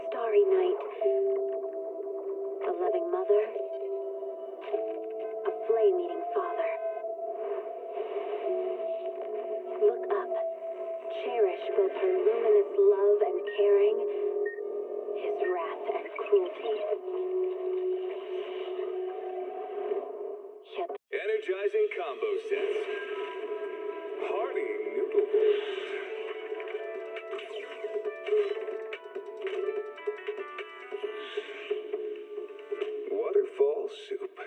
starry night. A loving mother, a flame-eating father. Look up, cherish both her luminous love and caring, his wrath and cruelty. Yet energizing combo sets. Hearty noodle bowls. Waterfall soup.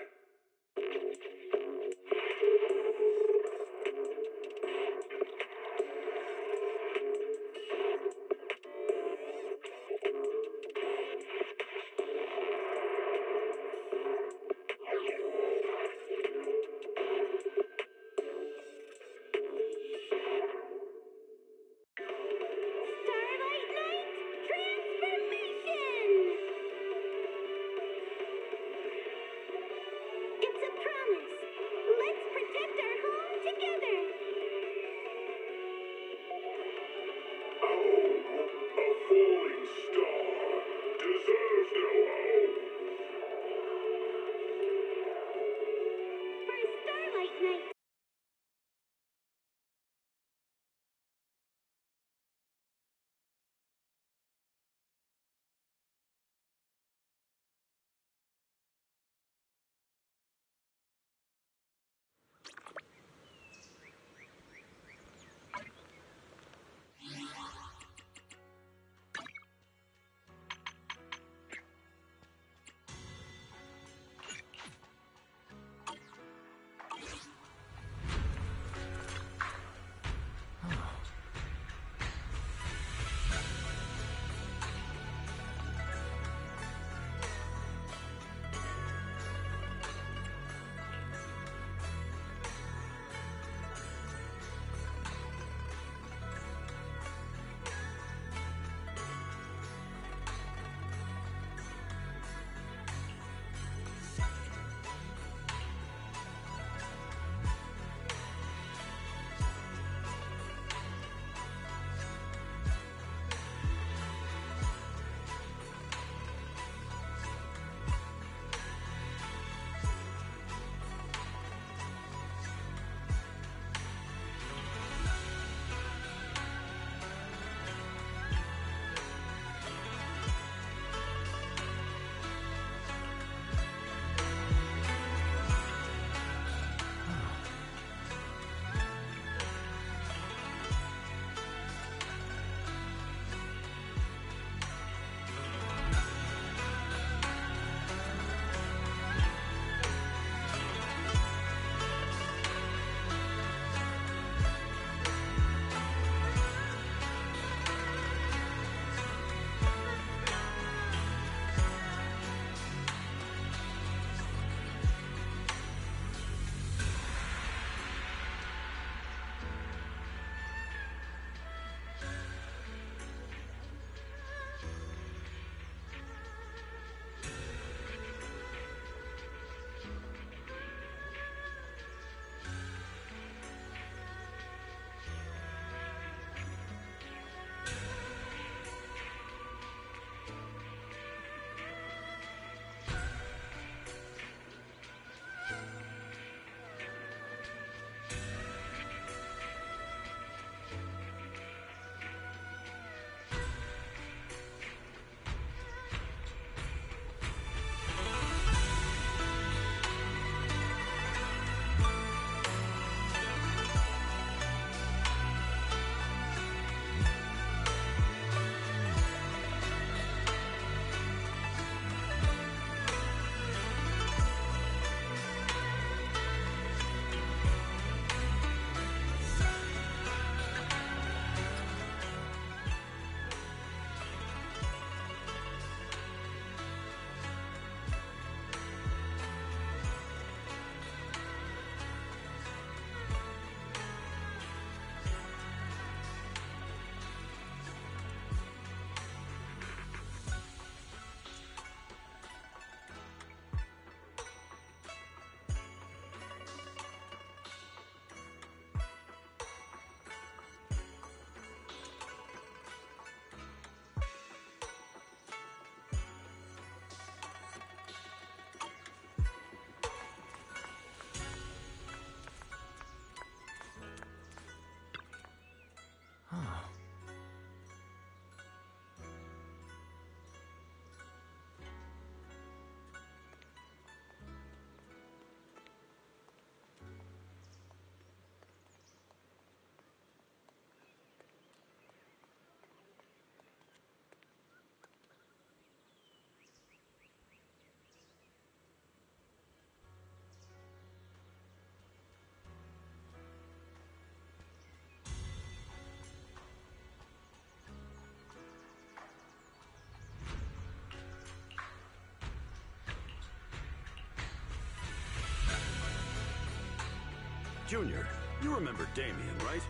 Junior, you remember Damien, right?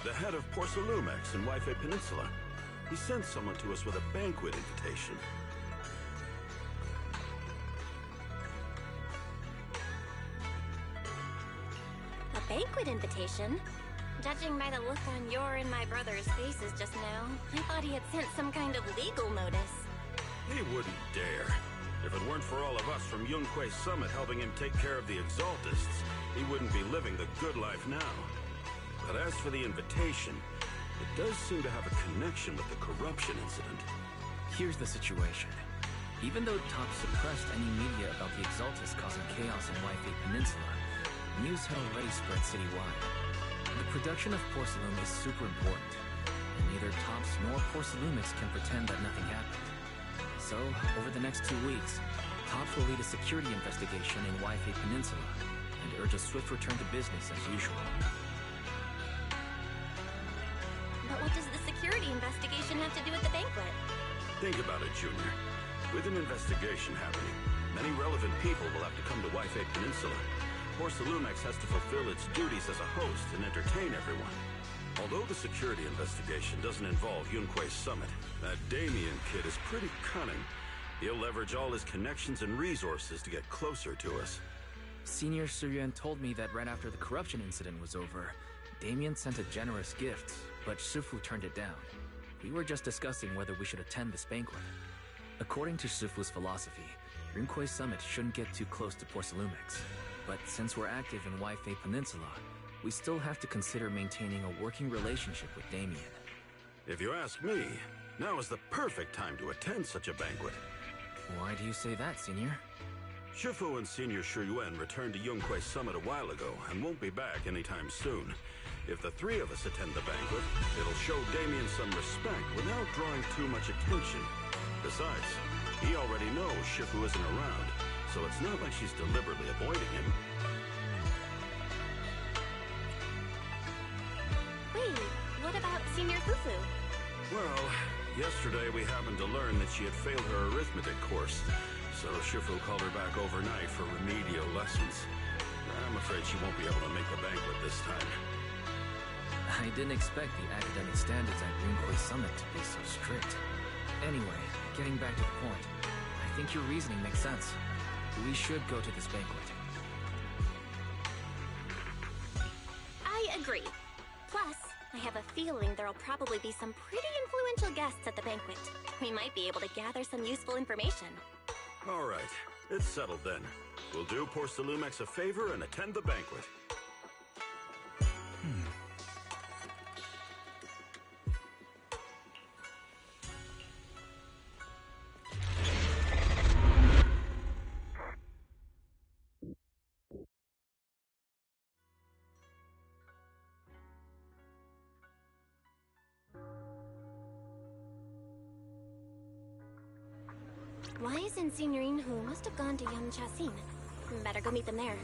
The head of Porcelumex in Wi-Fi Peninsula. He sent someone to us with a banquet invitation. A banquet invitation? Judging by the look on your and my brother's faces just now, I thought he had sent some kind of legal notice. He wouldn't dare. If it weren't for all of us from Yunquei Summit helping him take care of the Exaltists, he wouldn't be living the good life now. But as for the invitation, it does seem to have a connection with the corruption incident. Here's the situation. Even though Top suppressed any media about the Exaltists causing chaos in Wi-Fi Peninsula, news had already spread citywide. The production of Porcelain is super important, and neither Tops nor Porcelumix can pretend that nothing happened. So, over the next 2 weeks, Tops will lead a security investigation in Wi-Fi Peninsula and urge a swift return to business as usual. But what does the security investigation have to do with the banquet? Think about it, Junior. With an investigation happening, many relevant people will have to come to Wi-Fi Peninsula. Porcelumex has to fulfill its duties as a host and entertain everyone. Although the security investigation doesn't involve Yunquei Summit, that Damien kid is pretty cunning. He'll leverage all his connections and resources to get closer to us. Senior Suyuan told me that right after the corruption incident was over, Damien sent a generous gift, but Shifu turned it down. We were just discussing whether we should attend this banquet. According to Shifu's philosophy, Yunquei Summit shouldn't get too close to Porcelumix. But since we're active in Wi-Fi Peninsula, we still have to consider maintaining a working relationship with Damien. If you ask me, now is the perfect time to attend such a banquet. Why do you say that, Senior? Shifu and Senior Shuyuan returned to Yunquei Summit a while ago and won't be back anytime soon. If the three of us attend the banquet, it'll show Damien some respect without drawing too much attention. Besides, he already knows Shifu isn't around, so it's not like she's deliberately avoiding him. Wait, what about Senior Fufu? Well, yesterday we happened to learn that she had failed her arithmetic course, so Shifu called her back overnight for remedial lessons. I'm afraid she won't be able to make the banquet this time. I didn't expect the academic standards at Yunquei Summit to be so strict. Anyway, getting back to the point, I think your reasoning makes sense. We should go to this banquet. I agree. Plus, I have a feeling there'll probably be some pretty influential guests at the banquet. We might be able to gather some useful information. All right, it's settled then. We'll do Porcelumex a favor and attend the banquet. Why isn't Signorine Hu must have gone to Yamcha-sin? Better go meet them there.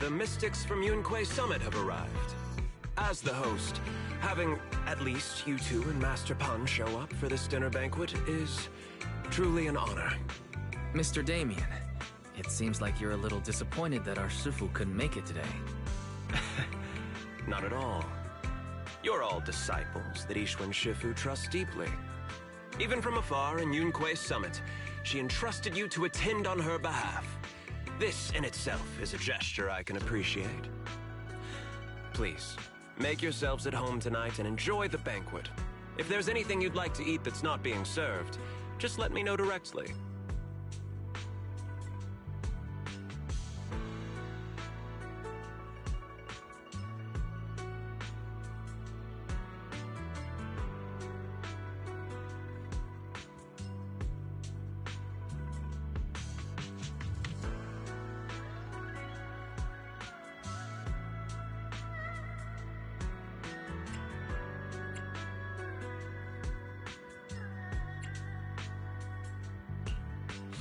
The mystics from Yunque Summit have arrived. As the host, having at least you two and Master Pan show up for this dinner banquet is truly an honor. Mr. Damien, it seems like you're a little disappointed that our Shifu couldn't make it today. Not at all. You're all disciples that Ishwan Shifu trusts deeply. Even from afar in Yunque Summit, she entrusted you to attend on her behalf. This in itself is a gesture I can appreciate. Please, make yourselves at home tonight and enjoy the banquet. If there's anything you'd like to eat that's not being served, just let me know directly.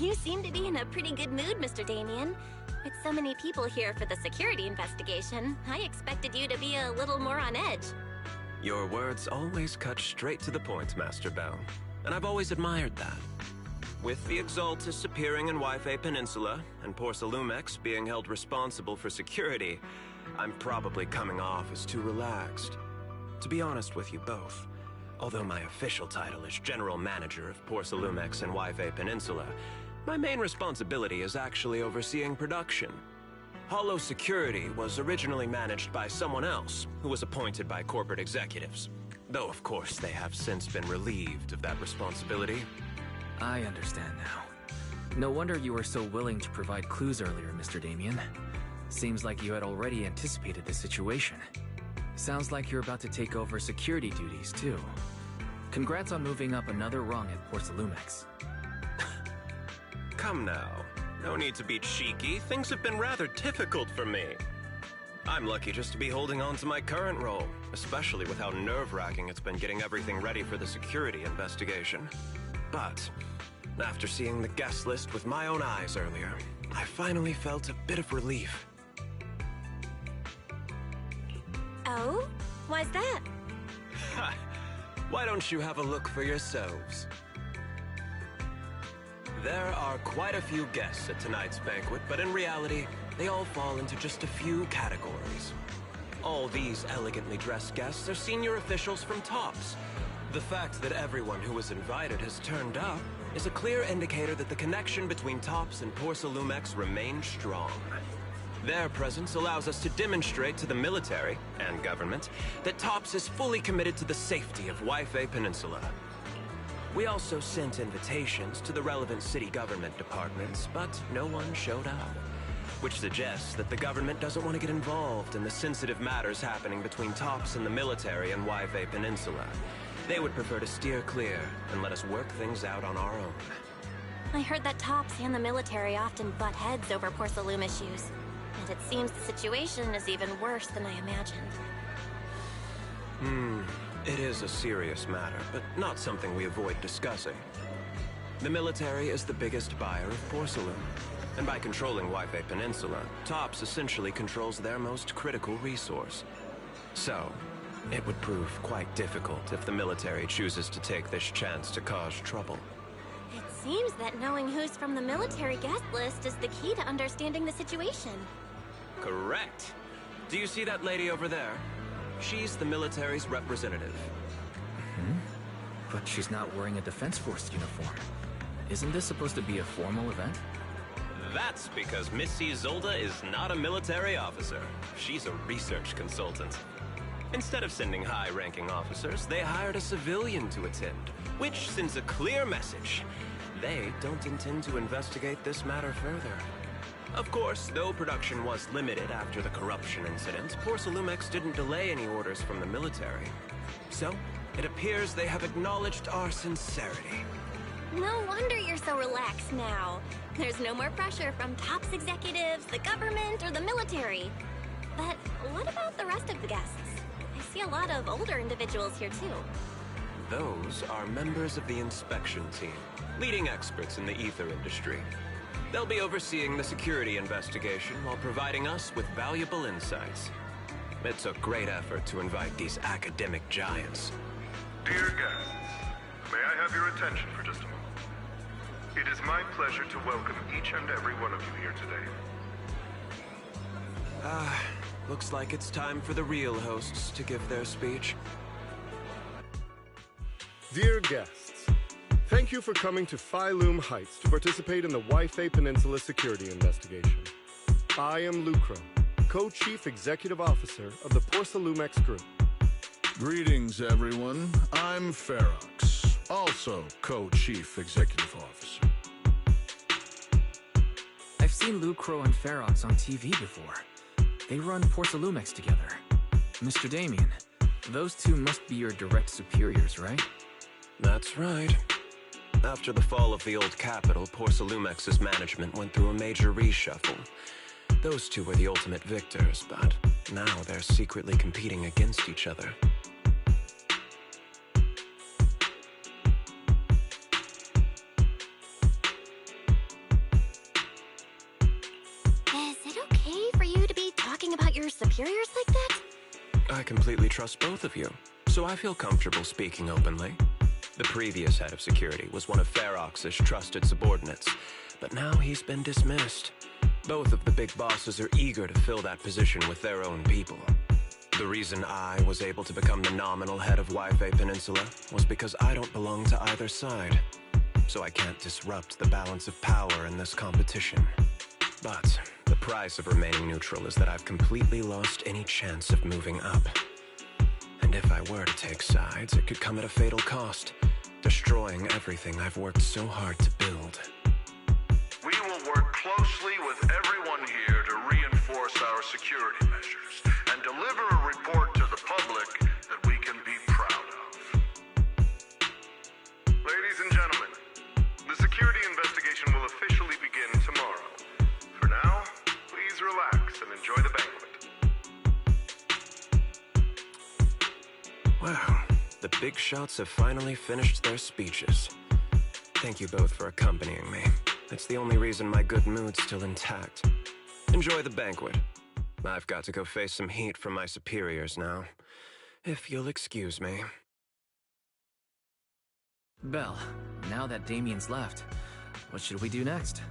You seem to be in a pretty good mood, Mr. Damien. With so many people here for the security investigation, I expected you to be a little more on edge. Your words always cut straight to the point, Master Bell, and I've always admired that. With the Exaltus appearing in Wi-Fi Peninsula and Porsalumex being held responsible for security, I'm probably coming off as too relaxed. To be honest with you both, although my official title is General Manager of Porsalumex and Wi-Fi Peninsula, my main responsibility is actually overseeing production. Hollow Security was originally managed by someone else who was appointed by corporate executives. Though, of course, they have since been relieved of that responsibility. I understand now. No wonder you were so willing to provide clues earlier, Mr. Damien. Seems like you had already anticipated the situation. Sounds like you're about to take over security duties, too. Congrats on moving up another rung at Porsalumex. Come now. No need to be cheeky. Things have been rather difficult for me. I'm lucky just to be holding on to my current role, especially with how nerve-wracking it's been getting everything ready for the security investigation. But after seeing the guest list with my own eyes earlier, I finally felt a bit of relief. Oh? Why's that? Ha! Why don't you have a look for yourselves? There are quite a few guests at tonight's banquet, but in reality, they all fall into just a few categories. All these elegantly dressed guests are senior officials from TOPS. The fact that everyone who was invited has turned up is a clear indicator that the connection between TOPS and Porsalumex remains strong. Their presence allows us to demonstrate to the military and government that TOPS is fully committed to the safety of Wi-Fi Peninsula. We also sent invitations to the relevant city government departments, but no one showed up, which suggests that the government doesn't want to get involved in the sensitive matters happening between TOPS and the military and Wi-Fi Peninsula. They would prefer to steer clear and let us work things out on our own. I heard that TOPS and the military often butt heads over Porsalume issues. And it seems the situation is even worse than I imagined. It is a serious matter, but not something we avoid discussing. The military is the biggest buyer of porcelain. And by controlling Wi-Fi Peninsula, TOPS essentially controls their most critical resource. So, it would prove quite difficult if the military chooses to take this chance to cause trouble. It seems that knowing who's from the military guest list is the key to understanding the situation. Correct. Do you see that lady over there? She's the military's representative. But she's not wearing a Defense Force uniform. Isn't this supposed to be a formal event? That's because Missy Zolda is not a military officer. She's a research consultant. Instead of sending high-ranking officers, they hired a civilian to attend, which sends a clear message. They don't intend to investigate this matter further. Of course, though production was limited after the corruption incident, Porcelumex didn't delay any orders from the military. So, it appears they have acknowledged our sincerity. No wonder you're so relaxed now. There's no more pressure from TOPS executives, the government, or the military. But what about the rest of the guests? I see a lot of older individuals here too. Those are members of the inspection team, leading experts in the ether industry. They'll be overseeing the security investigation while providing us with valuable insights. It took great effort to invite these academic giants. Dear guests, may I have your attention for just a moment? It is my pleasure to welcome each and every one of you here today. Looks like it's time for the real hosts to give their speech. Dear guests, thank you for coming to Phylum Heights to participate in the Wi-Fi Peninsula security investigation. I am Lucro, Co-Chief Executive Officer of the Porcelumex Group. Greetings, everyone. I'm Ferox, also Co-Chief Executive Officer. I've seen Lucro and Ferox on TV before. They run Porcelumex together. Mr. Damien, those two must be your direct superiors, right? That's right. After the fall of the old capital, Porcelumex's management went through a major reshuffle. Those two were the ultimate victors, but now they're secretly competing against each other. Is it okay for you to be talking about your superiors like that? I completely trust both of you, so I feel comfortable speaking openly. The previous head of security was one of Ferox's trusted subordinates, but now he's been dismissed. Both of the big bosses are eager to fill that position with their own people. The reason I was able to become the nominal head of Wi-Fi Peninsula was because I don't belong to either side, so I can't disrupt the balance of power in this competition. But the price of remaining neutral is that I've completely lost any chance of moving up. And if I were to take sides, it could come at a fatal cost, destroying everything I've worked so hard to build. We will work closely with everyone here to reinforce our security measures and deliver a report to the public that we can be proud of. Ladies and gentlemen, the security investigation will officially begin tomorrow. For now, please relax and enjoy the banquet. Wow, the big shots have finally finished their speeches. Thank you both for accompanying me. It's the only reason my good mood's still intact. Enjoy the banquet. I've got to go face some heat from my superiors now. If you'll excuse me. Belle, now that Damien's left, what should we do next?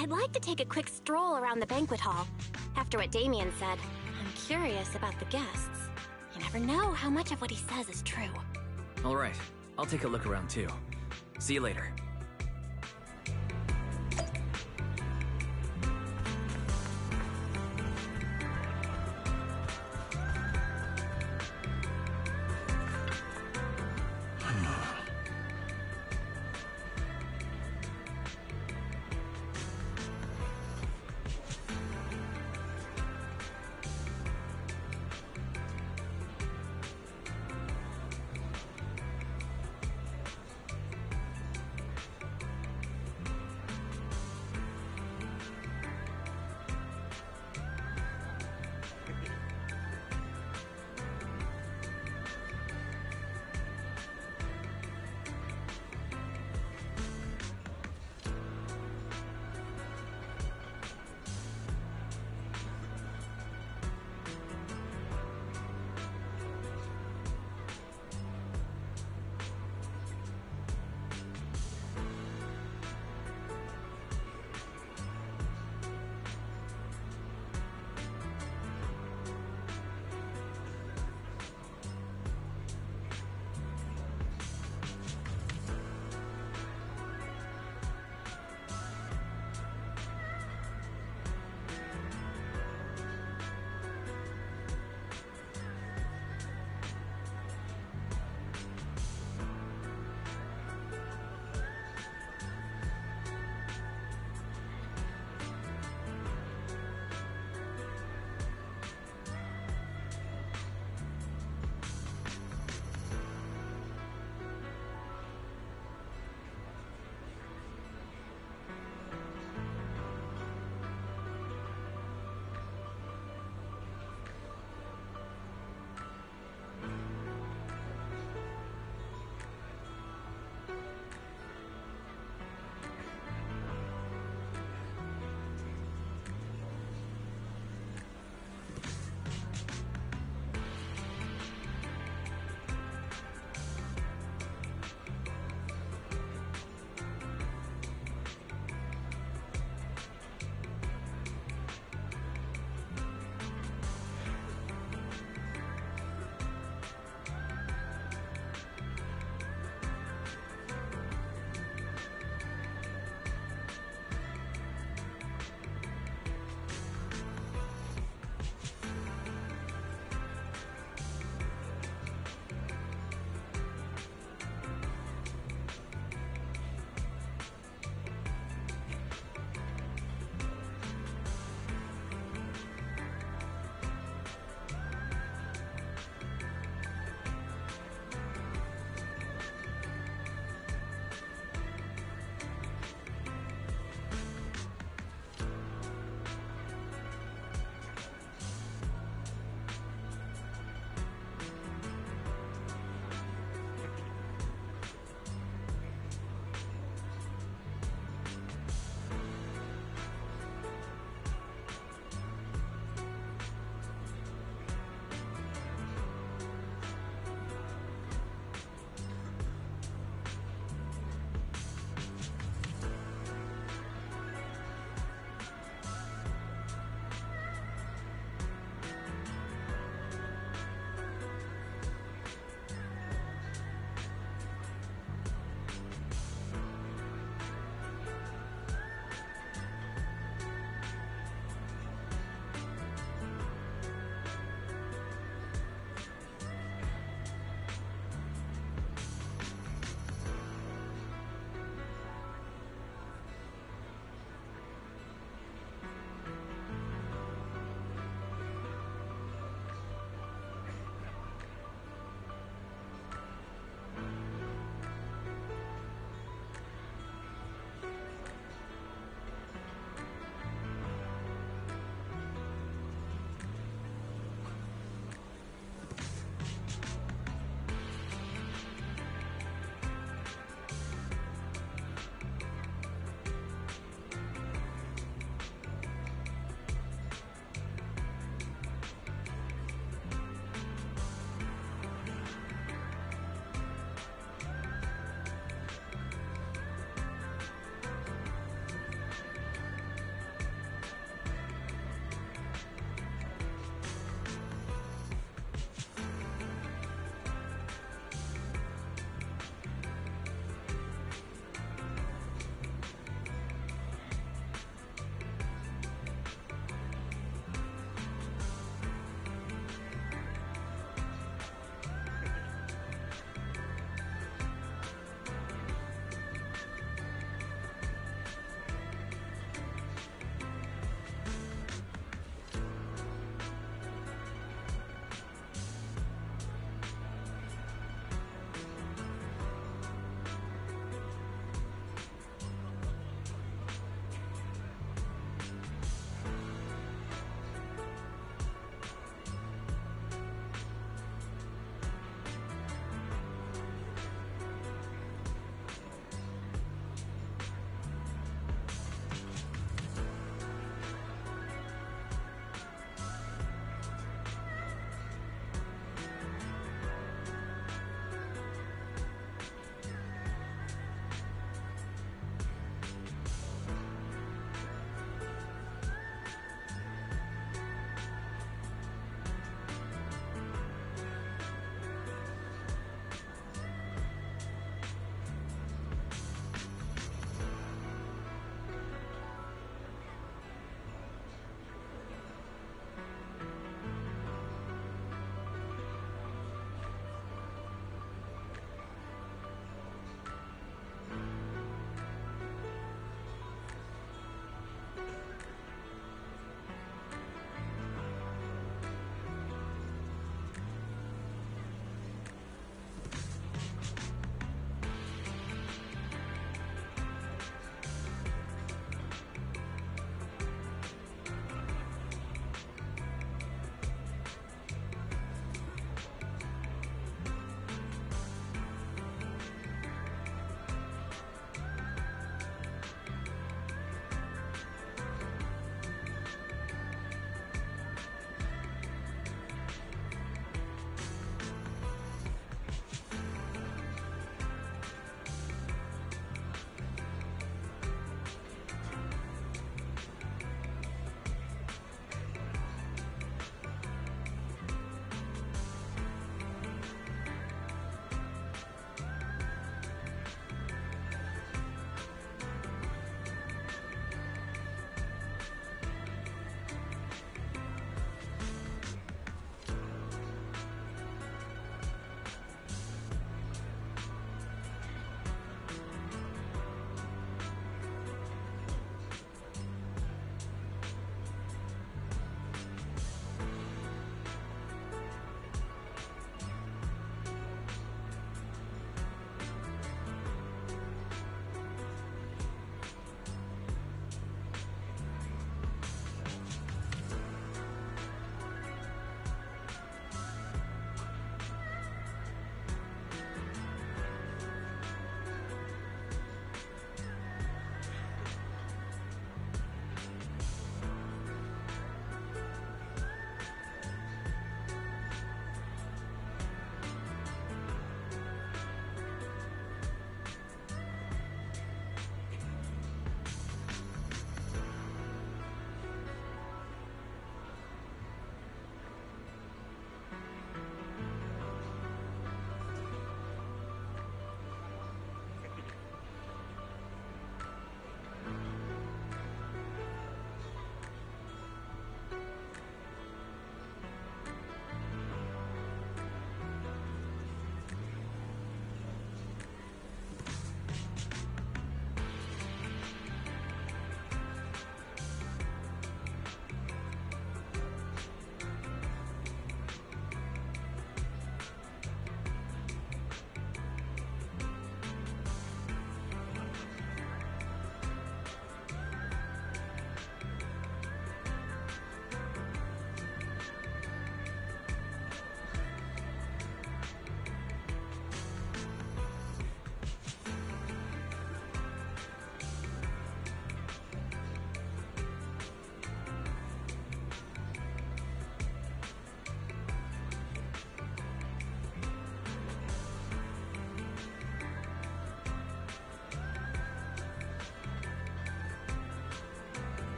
I'd like to take a quick stroll around the banquet hall. After what Damien said, I'm curious about the guests. You never know how much of what he says is true. All right, I'll take a look around too. See you later.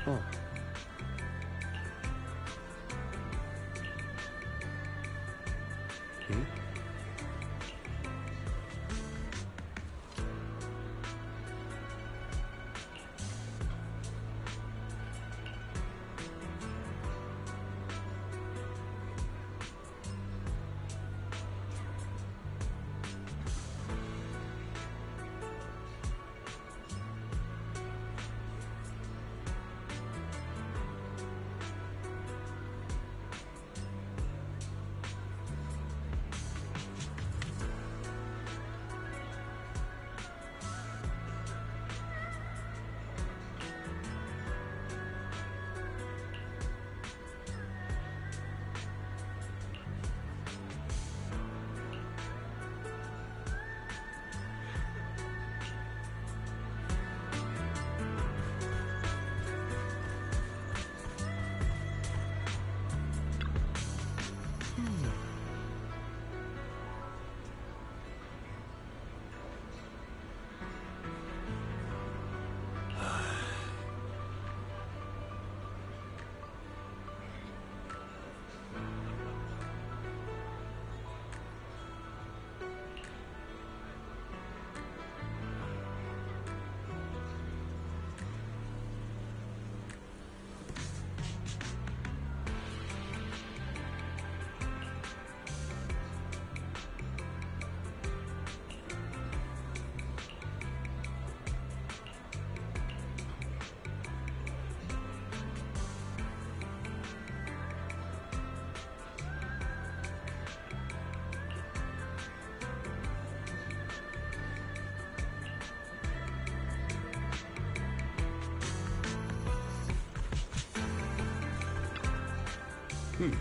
Oh. Hmm?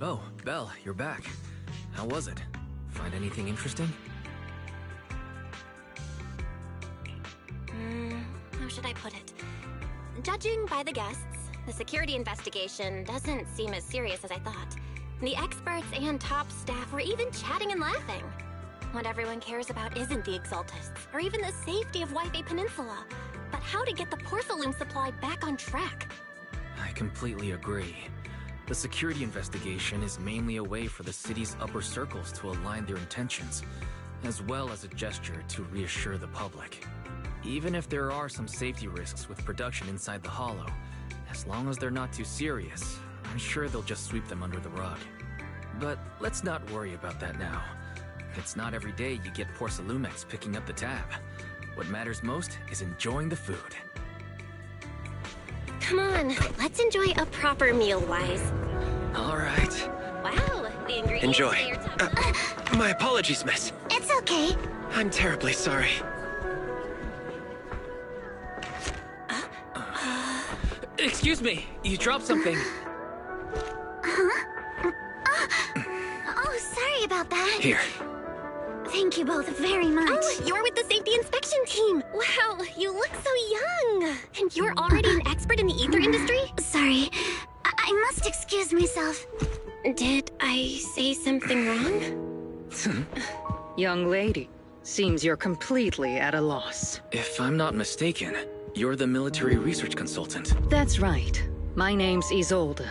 Oh, Belle, you're back. How was it? Find anything interesting? How should I put it? Judging by the guests, the security investigation doesn't seem as serious as I thought. The experts and top staff were even chatting and laughing. What everyone cares about isn't the Exaltists, or even the safety of Wi-Fi Peninsula, but how to get the porcelain supply back on track. I completely agree. The security investigation is mainly a way for the city's upper circles to align their intentions, as well as a gesture to reassure the public. Even if there are some safety risks with production inside the Hollow, as long as they're not too serious, I'm sure they'll just sweep them under the rug. But let's not worry about that now. It's not every day you get Porcelumex picking up the tab. What matters most is enjoying the food. Come on, let's enjoy a proper meal, Wise. All right. Wow, the ingredients Enjoy. say your top- My apologies, miss. It's okay. I'm terribly sorry. Excuse me, you dropped something. Huh? Oh, sorry about that. Here. Thank you both very much. Oh, you're with the safety inspection team. Wow, you look so young. And you're already an expert in the ether industry? Sorry. I must excuse myself. Did I say something wrong? Young lady, seems you're completely at a loss. If I'm not mistaken, you're the military research consultant. That's right. My name's Isolde.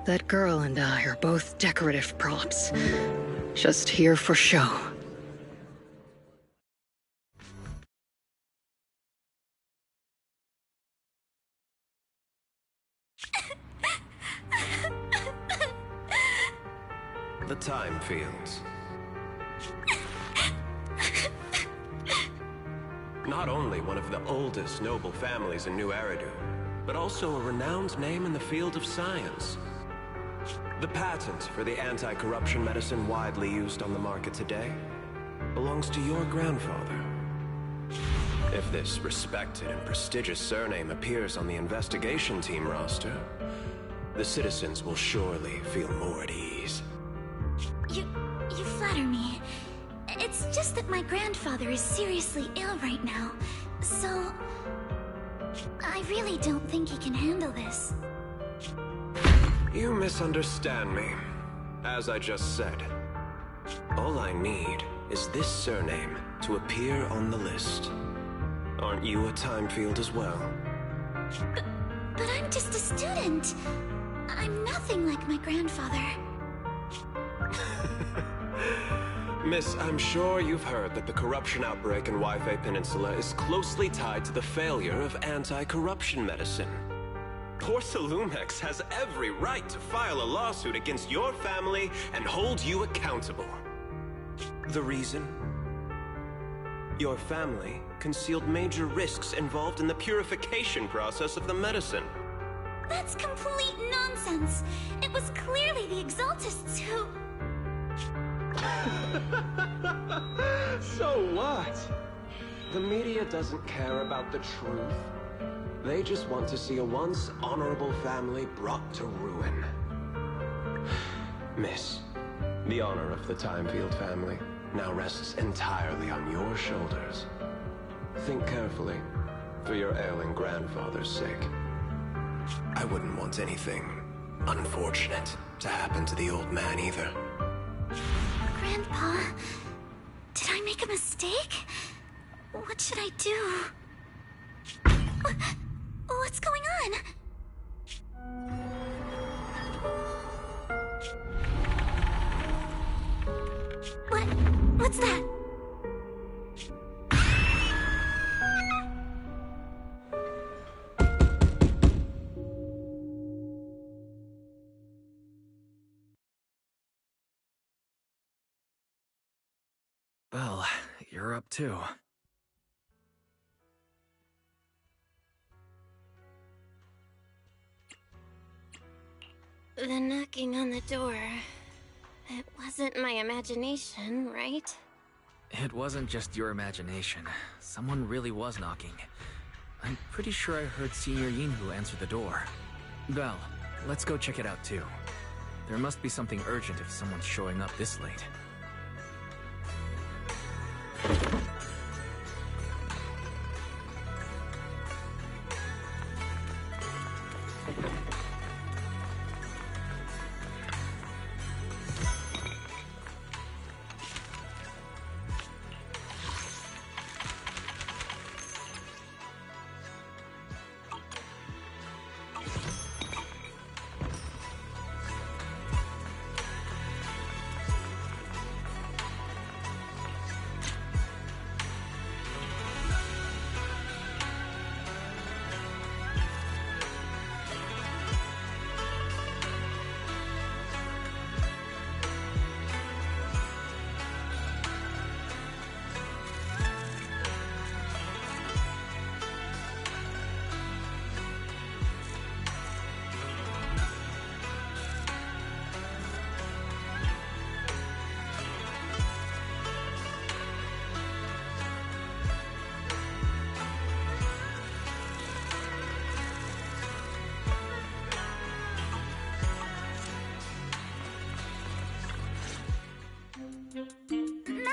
That girl and I are both decorative props. Just here for show. The Time Fields. Not only one of the oldest noble families in New Eridu, but also a renowned name in the field of science. The patent for the anti-corruption medicine widely used on the market today belongs to your grandfather. If this respected and prestigious surname appears on the investigation team roster, the citizens will surely feel more at ease. You flatter me. It's just that my grandfather is seriously ill right now, so I really don't think he can handle this. You misunderstand me. As I just said, all I need is this surname to appear on the list. Aren't you a time field as well? But I'm just a student. I'm nothing like my grandfather. Miss, I'm sure you've heard that the corruption outbreak in Wi-Fi Peninsula is closely tied to the failure of anti-corruption medicine. Porcelumex has every right to file a lawsuit against your family and hold you accountable. The reason? Your family concealed major risks involved in the purification process of the medicine. That's complete nonsense. It was clearly the Exaltists who... So what? The media doesn't care about the truth. They just want to see a once honorable family brought to ruin. Miss, the honor of the Timefield family now rests entirely on your shoulders. Think carefully, for your ailing grandfather's sake. I wouldn't want anything unfortunate to happen to the old man either. Grandpa, did I make a mistake? What should I do? What's going on? What's that? Well, you're up too. The knocking on the door. It wasn't my imagination, right? It wasn't just your imagination. Someone really was knocking. I'm pretty sure I heard Senior Yinhu answer the door. Val, let's go check it out too. There must be something urgent if someone's showing up this late.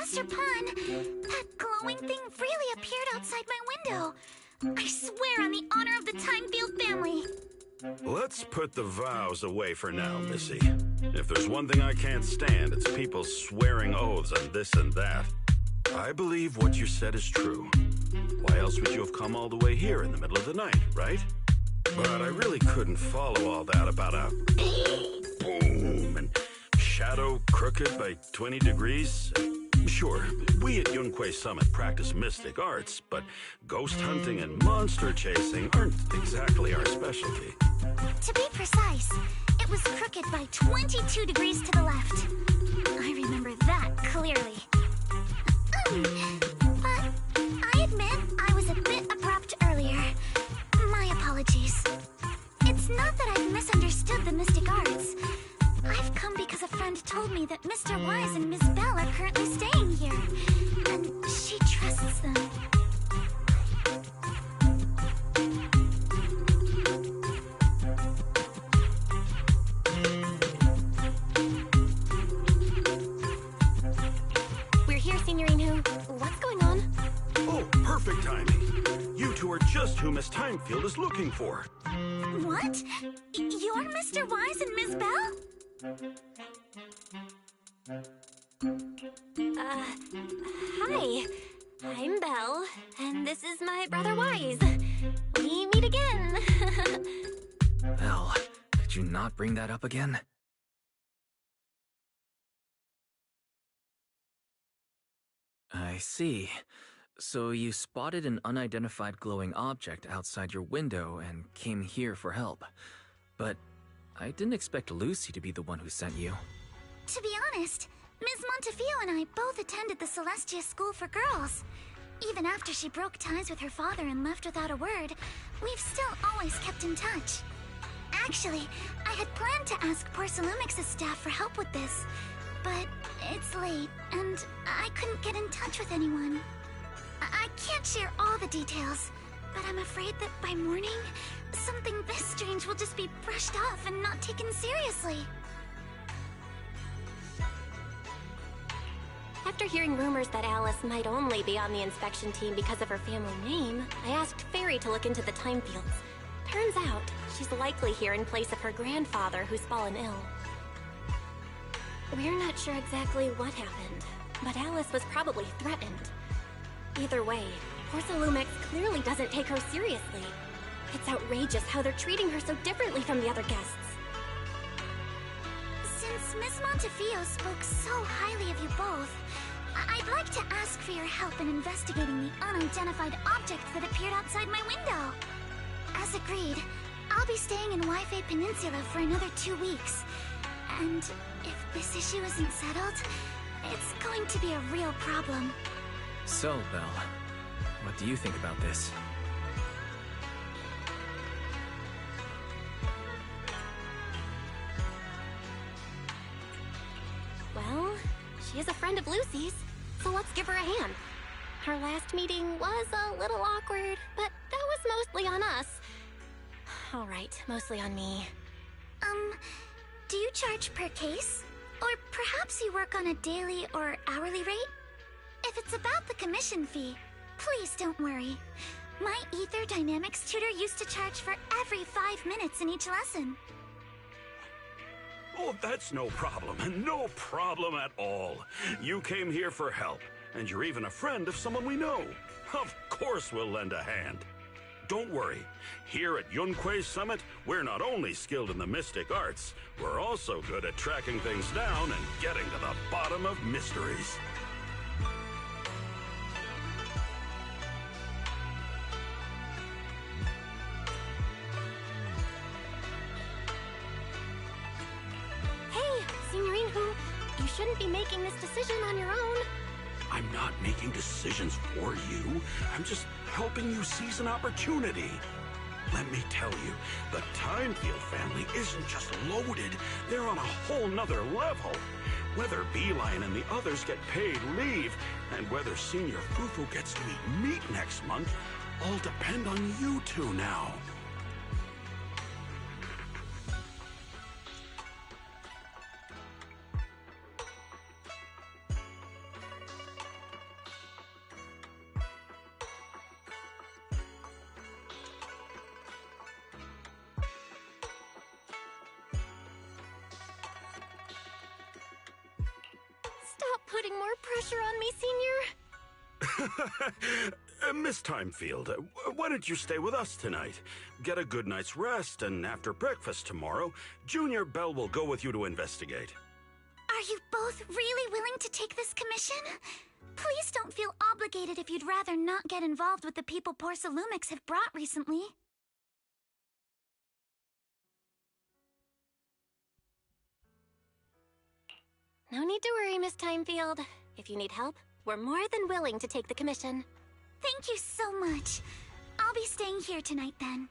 Mr. Pun, that glowing thing really appeared outside my window. I swear on the honor of the Timefield family. Let's put the vows away for now, Missy. If there's one thing I can't stand, it's people swearing oaths on this and that. I believe what you said is true. Why else would you have come all the way here in the middle of the night, right? But I really couldn't follow all that about a boom and shadow crooked by 20 degrees. Sure, we at Yunquay Summit practice mystic arts, but ghost hunting and monster chasing aren't exactly our specialty. To be precise, it was crooked by 22 degrees to the left. I remember that clearly. But I admit I was a bit abrupt earlier. My apologies. It's not that I've misunderstood the mystic arts. I've come because a friend told me that Mr. Wise and Ms. Bell are currently staying here, and she trusts them. We're here, Signorine. What's going on? Oh, perfect timing. You two are just who Miss Timefield is looking for. What? You're Mr. Wise and Ms. Bell? Hi. I'm Belle, and this is my brother Wise. We meet again. Belle, could you not bring that up again? I see. So you spotted an unidentified glowing object outside your window and came here for help. But I didn't expect Lucy to be the one who sent you. To be honest, Ms. Montefiore and I both attended the Celestia School for Girls. Even after she broke ties with her father and left without a word, we've still always kept in touch. Actually, I had planned to ask Porcelumix's staff for help with this, but it's late, and I couldn't get in touch with anyone. I can't share all the details, but I'm afraid that by morning, something this strange will just be brushed off and not taken seriously. After hearing rumors that Alice might only be on the inspection team because of her family name, I asked Fairy to look into the Timefields. Turns out, she's likely here in place of her grandfather who's fallen ill. We're not sure exactly what happened, but Alice was probably threatened. Either way, Porcelumix clearly doesn't take her seriously. It's outrageous how they're treating her so differently from the other guests. Since Miss Montefiore spoke so highly of you both, I'd like to ask for your help in investigating the unidentified object that appeared outside my window. As agreed, I'll be staying in Wi-Fi Peninsula for another 2 weeks. And if this issue isn't settled, it's going to be a real problem. So, Belle, what do you think about this? Well, she is a friend of Lucy's, so let's give her a hand. Our last meeting was a little awkward, but that was mostly on us. All right, mostly on me. Do you charge per case? Or perhaps you work on a daily or hourly rate? If it's about the commission fee, please don't worry. My Ether Dynamics tutor used to charge for every 5 minutes in each lesson. Oh, that's no problem. No problem at all. You came here for help, and you're even a friend of someone we know. Of course we'll lend a hand. Don't worry. Here at Yunquay Summit, we're not only skilled in the mystic arts, we're also good at tracking things down and getting to the bottom of mysteries. Hey, Signorine Who, you shouldn't be making this decision on your own. I'm not making decisions for you. I'm just helping you seize an opportunity. Let me tell you, the Timefield family isn't just loaded. They're on a whole nother level. Whether Beeline and the others get paid leave, and whether Senior Fufu gets to eat meat next month, all depend on you two now. putting more pressure on me, Senior. Miss Timefield, why don't you stay with us tonight? Get a good night's rest, and after breakfast tomorrow, Junior Bell will go with you to investigate. Are you both really willing to take this commission? Please don't feel obligated if you'd rather not get involved with the people Porcelumix have brought recently. No need to worry, Miss Timefield. If you need help, we're more than willing to take the commission. Thank you so much. I'll be staying here tonight then.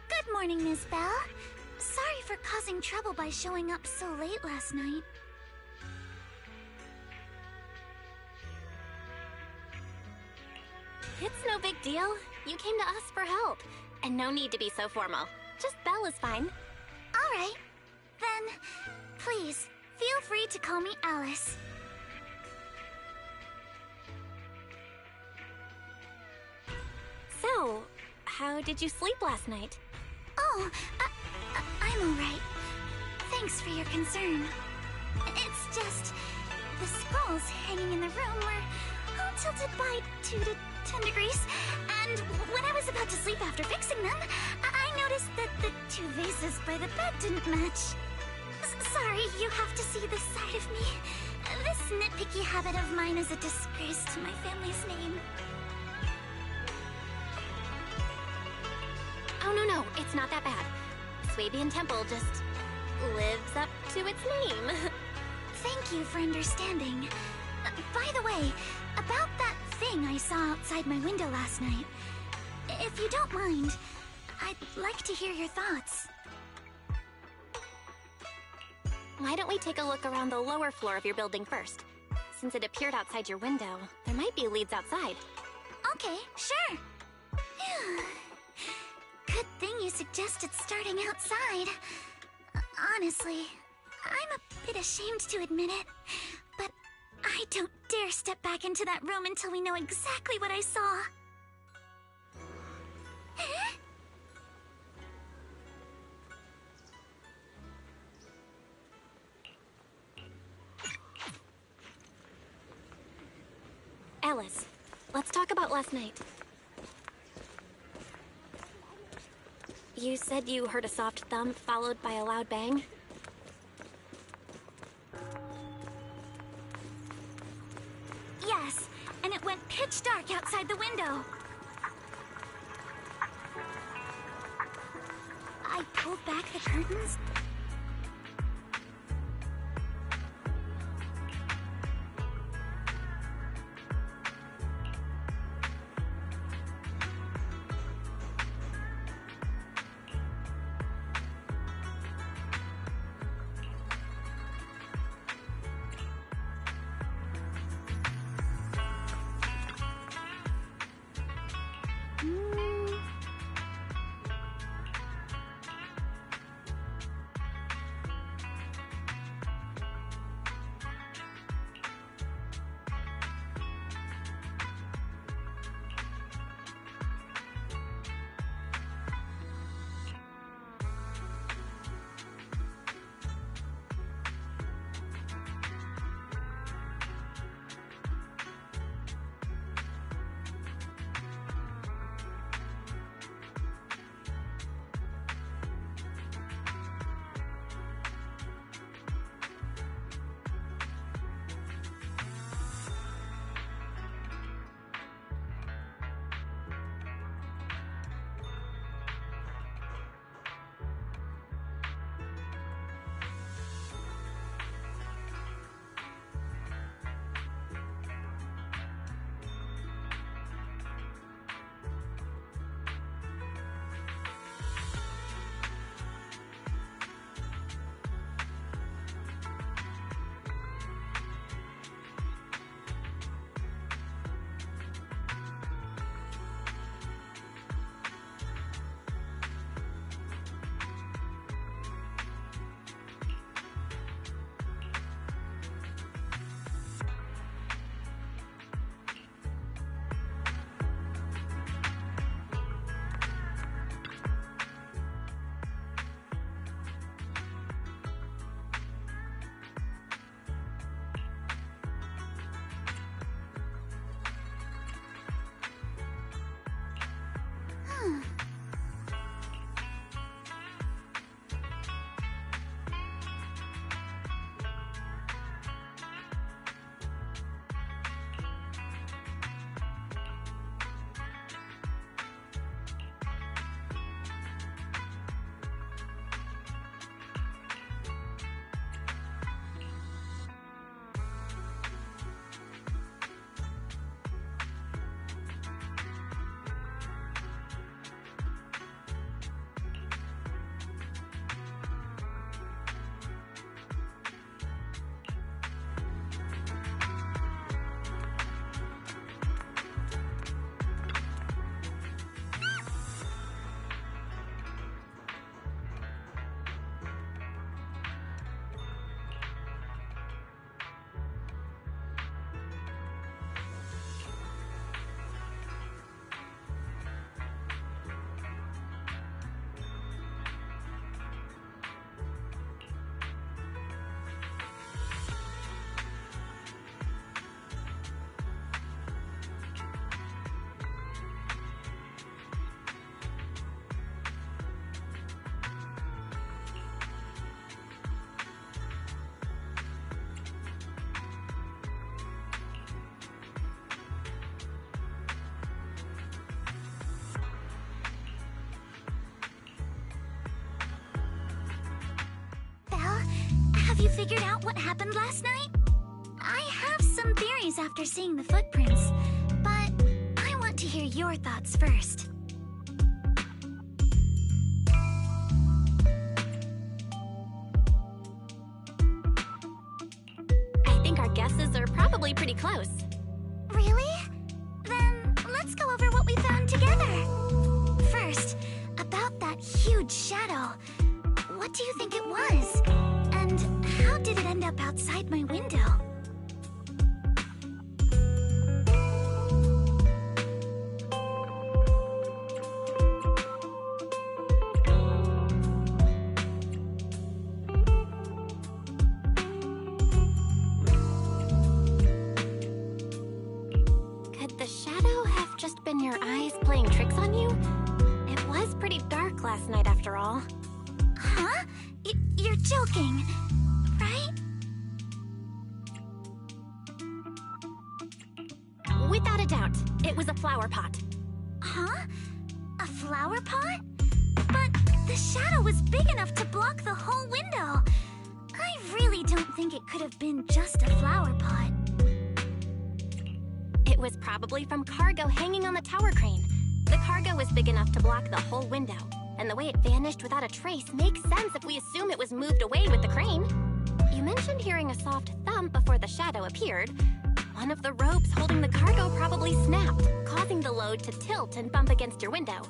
Good morning, Ms. Bell. Sorry for causing trouble by showing up so late last night. It's no big deal. You came to us for help. And no need to be so formal. Just Belle is fine. All right. Then, please, feel free to call me Alice. So, how did you sleep last night? Oh, I'm all right. Thanks for your concern. It's just the scrolls hanging in the room were all tilted by 2 to 10 degrees, and when I was about to sleep after fixing them, I noticed that the 2 vases by the bed didn't match. Sorry, you have to see this side of me. This nitpicky habit of mine is a disgrace to my family's name. Oh, no, it's not that bad. Swabian Temple just lives up to its name. Thank you for understanding. By the way, about that thing I saw outside my window last night, if you don't mind, I'd like to hear your thoughts. Why don't we take a look around the lower floor of your building first? Since it appeared outside your window, there might be leads outside. Okay, sure. Good thing you suggested starting outside. Honestly, I'm a bit ashamed to admit it, but I don't dare step back into that room until we know exactly what I saw. Alice, let's talk about last night. You said you heard a soft thump followed by a loud bang? Yes, and it went pitch dark outside the window. I pulled back the curtains. Have you figured out what happened last night? I have some theories after seeing the footprints, but I want to hear your thoughts first. I think our guesses are probably pretty close. Really? Then let's go over what we found together. First, about that huge shadow. What do you think it was? And how did it end up outside my window? Could the shadow have just been your eyes playing tricks on you? It was pretty dark last night after all. Huh? You're joking, right? Without a doubt, it was a flower pot. Huh? A flower pot? But the shadow was big enough to block the whole window. I really don't think it could have been just a flower pot. It was probably from cargo hanging on the tower crane. The cargo was big enough to block the whole window, and the way it vanished without a trace makes sense if we assume it was moved away with the crane. You mentioned hearing a soft thump before the shadow appeared. One of the ropes holding the cargo probably snapped, causing the load to tilt and bump against your window.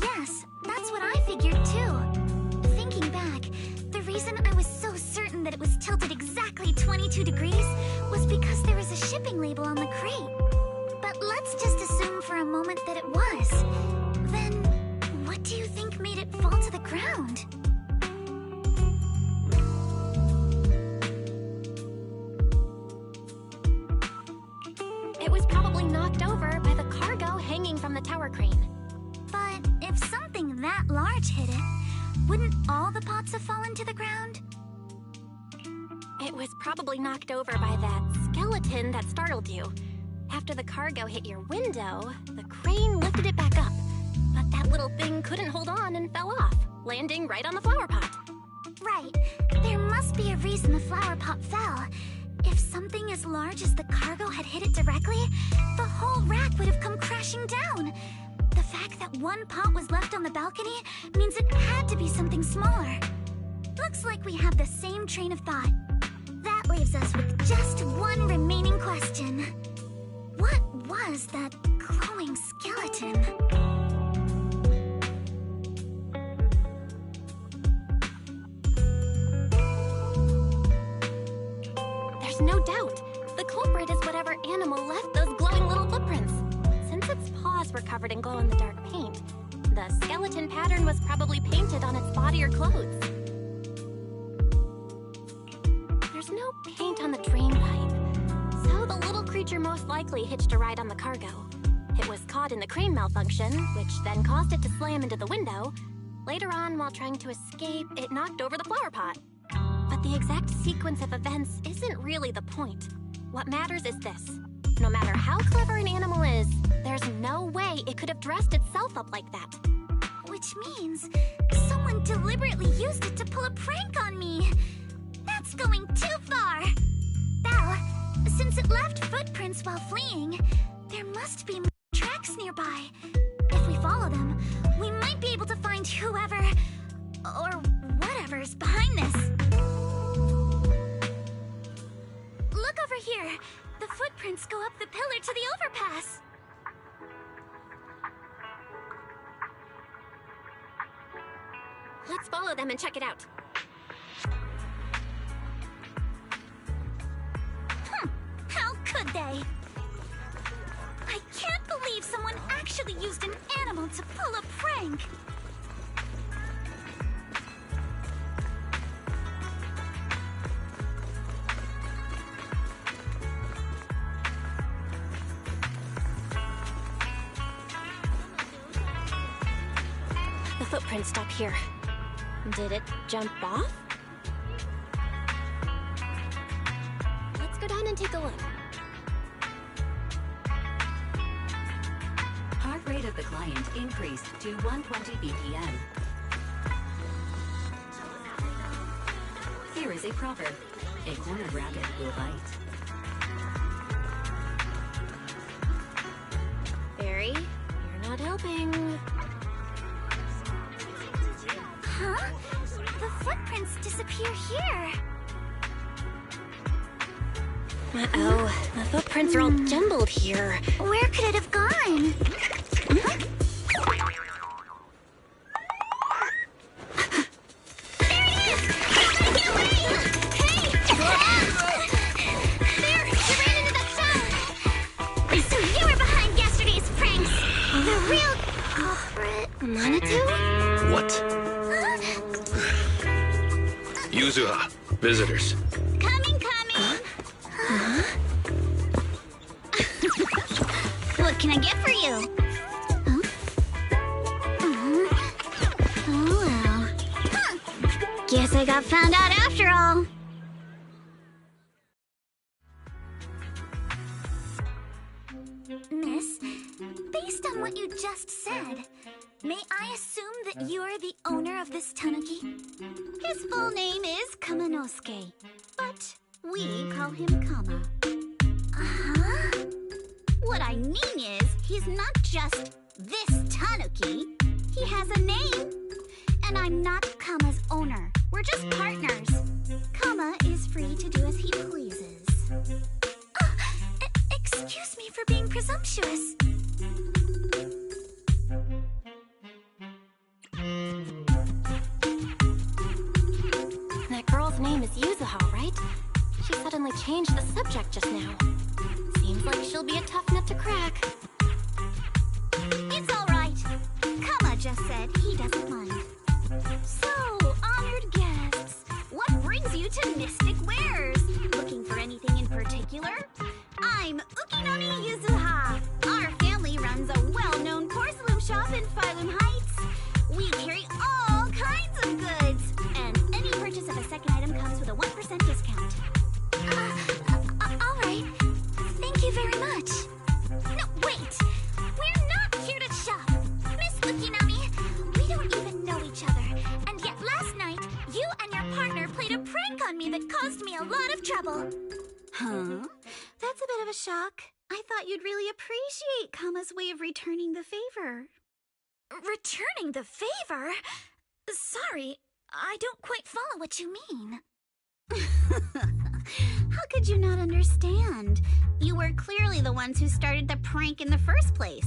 Yes, that's what I figured too. Thinking back, the reason I was so certain that it was tilted exactly 22 degrees was because there was a shipping label on the crate. But let's just assume for a moment that it was. Then, what do you think made it fall to the ground? It was probably knocked over by the cargo hanging from the tower crane. But if something that large hit it, wouldn't all the pots have fallen to the ground? It was probably knocked over by that skeleton that startled you. After the cargo hit your window, the crane lifted it back up. But that little thing couldn't hold on and fell off, landing right on the flower pot. Right. There must be a reason the flower pot fell. If something as large as the cargo had hit it directly, the whole rack would have come crashing down. The fact that one pot was left on the balcony means it had to be something smaller. Looks like we have the same train of thought. That leaves us with just one remaining question. What was that glowing skeleton? There's no doubt. The culprit is whatever animal left those glowing little footprints. Since its paws were covered in glow-in-the-dark paint, the skeleton pattern was probably painted on its body or clothes. There's no paint on the drain pipe, so the little creature most likely hitched a ride on the cargo. It was caught in the crane malfunction, which then caused it to slam into the window. Later on, while trying to escape, it knocked over the flower pot. But the exact sequence of events isn't really the point. What matters is this. No matter how clever an animal is, there's no way it could have dressed itself up like that. Which means someone deliberately used it to pull a prank on me. That's going too far. Belle, since it left footprints while fleeing, there must be more tracks nearby. If we follow them, we might be able to find whoever or whatever's behind this. Look over here. The footprints go up the pillar to the overpass. Let's follow them and check it out. How could they? I can't believe someone actually used an animal to pull a prank. The footprints stop here. Did it jump off? Let's go down and take a look. Heart rate of the client increased to 120 BPM. Here is a proverb. A cornered rabbit will bite. Barry, you're not helping. Huh? The footprints disappear here. Uh-oh, the footprints are all jumbled here. Where could it have gone? Huh? Yuzuha, visitors. Coming. What can I get for you? Oh well. Guess I got found out after all. Miss, based on what you just said, may I assume that you're the owner of this tanuki? His full name is Kamanosuke, but we call him Kama. Uh-huh. What I mean is, he's not just this tanuki. He has a name. And I'm not Kama's owner. We're just partners. Kama is free to do as he pleases. Excuse me for being presumptuous. That girl's name is Yuzuha, right? She suddenly changed the subject just now. Seems like she'll be a tough nut to crack. It's all right. Kama just said he doesn't mind. So, honored guests, what brings you to Mystic Wares? Looking for anything in particular? I'm Ukinami Yuzuha. Our family runs a well-known porcelain shop in Phylum Heights. We carry all kinds of goods, and any purchase of a second item comes with a 1% discount. All right. Thank you very much. No, wait. We're not here to shop. Miss Ukinami, we don't even know each other. And yet last night, you and your partner played a prank on me that caused me a lot of trouble. Huh? That's a bit of a shock. I thought you'd really appreciate Kama's way of returning the favor. Returning the favor? Sorry, I don't quite follow what you mean. How could you not understand? You were clearly the ones who started the prank in the first place.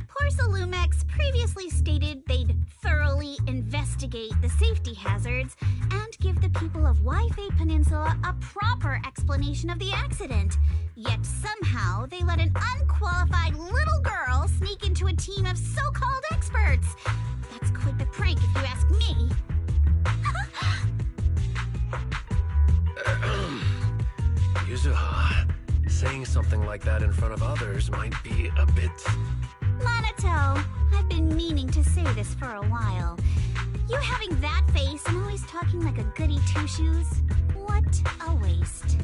Porcelumex previously stated they'd thoroughly investigate the safety hazards and give the people of Waifei Peninsula a proper explanation of the accident. Yet somehow they let an unqualified little girl sneak into a team of so-called experts. That's quite the prank if you ask me. Yuzuha, saying something like that in front of others might be a bit... Monato, I've been meaning to say this for a while. You having that face and always talking like a goody two-shoes? What a waste.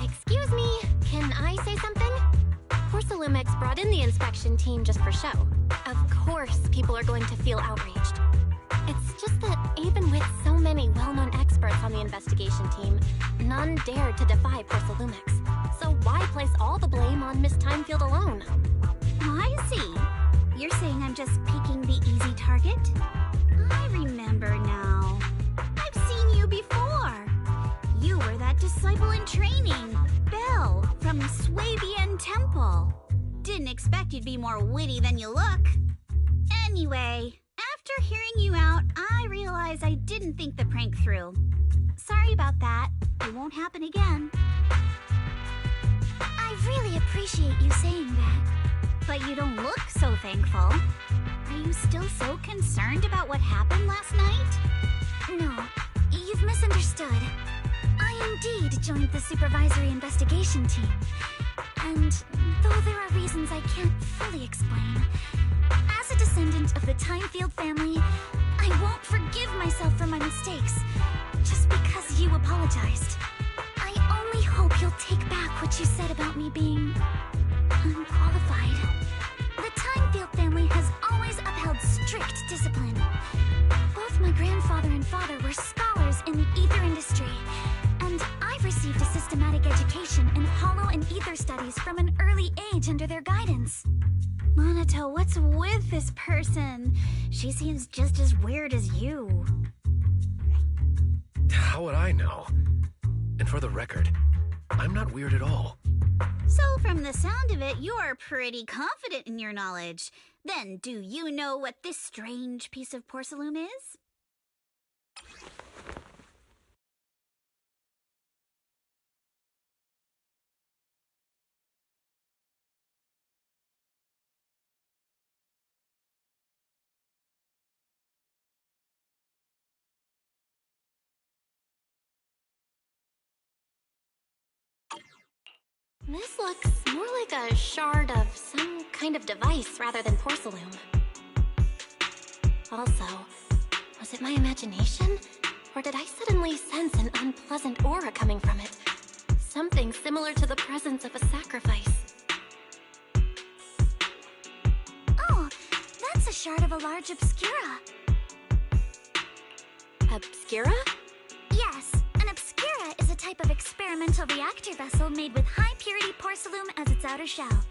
Excuse me, can I say something? Porcelumex brought in the inspection team just for show. Of course, people are going to feel outraged. It's just that even with so many well-known experts on the investigation team, none dared to defy Porcelumex. So why place all the blame on Miss Timefield alone? I see. You're saying I'm just picking the easy target? I remember now. I've seen you before. You were that disciple in training, Belle, from Swabian Temple. Didn't expect you'd be more witty than you look. Anyway, after hearing you out, I realized I didn't think the prank through. Sorry about that. It won't happen again. I really appreciate you saying that. But you don't look so thankful. Are you still so concerned about what happened last night? No, you've misunderstood. I indeed joined the supervisory investigation team. And though there are reasons I can't fully explain, as a descendant of the Timefield family, I won't forgive myself for my mistakes, just because you apologized. I only hope you'll take back what you said about me being unqualified. The Timefield family has always upheld strict discipline. Both my grandfather and father were scholars in the ether industry, and I've received a systematic education in hollow and ether studies from an early age under their guidance. Monato, what's with this person? She seems just as weird as you. How would I know? And for the record, I'm not weird at all. So from the sound of it, you're pretty confident in your knowledge. Then, do you know what this strange piece of porcelain is? This looks more like a shard of some kind of device rather than porcelain. Also, was it my imagination? Or did I suddenly sense an unpleasant aura coming from it? Something similar to the presence of a sacrifice. Oh, that's a shard of a large obscura. Obscura? Yes, an obscura is a type of experimental reactor vessel made with high-purity porcelain as its outer shell.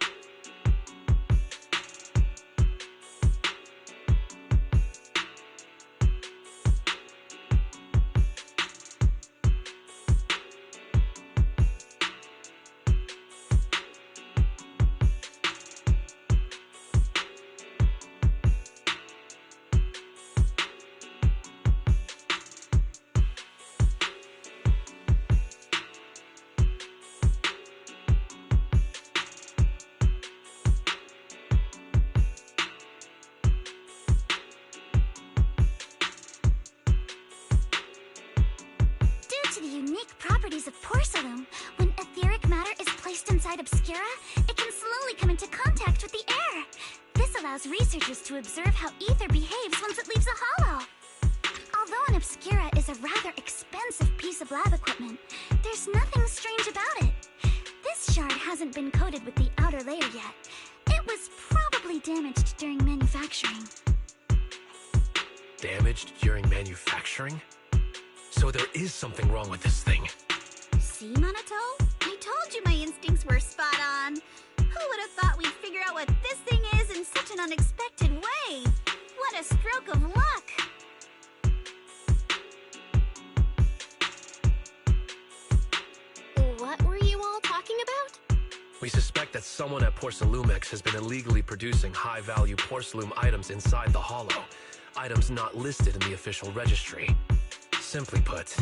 Properties of porcelain, when etheric matter is placed inside obscura, it can slowly come into contact with the air. This allows researchers to observe how ether behaves once it leaves a hollow. Although an obscura is a rather expensive piece of lab equipment, there's nothing strange about it. This shard hasn't been coated with the outer layer yet. It was probably damaged during manufacturing. Damaged during manufacturing? So there is something wrong with this thing. See, Monato? I told you my instincts were spot on. Who would have thought we'd figure out what this thing is in such an unexpected way? What a stroke of luck! What were you all talking about? We suspect that someone at Porcelumex has been illegally producing high-value porcelain items inside the hollow. Items not listed in the official registry. Simply put,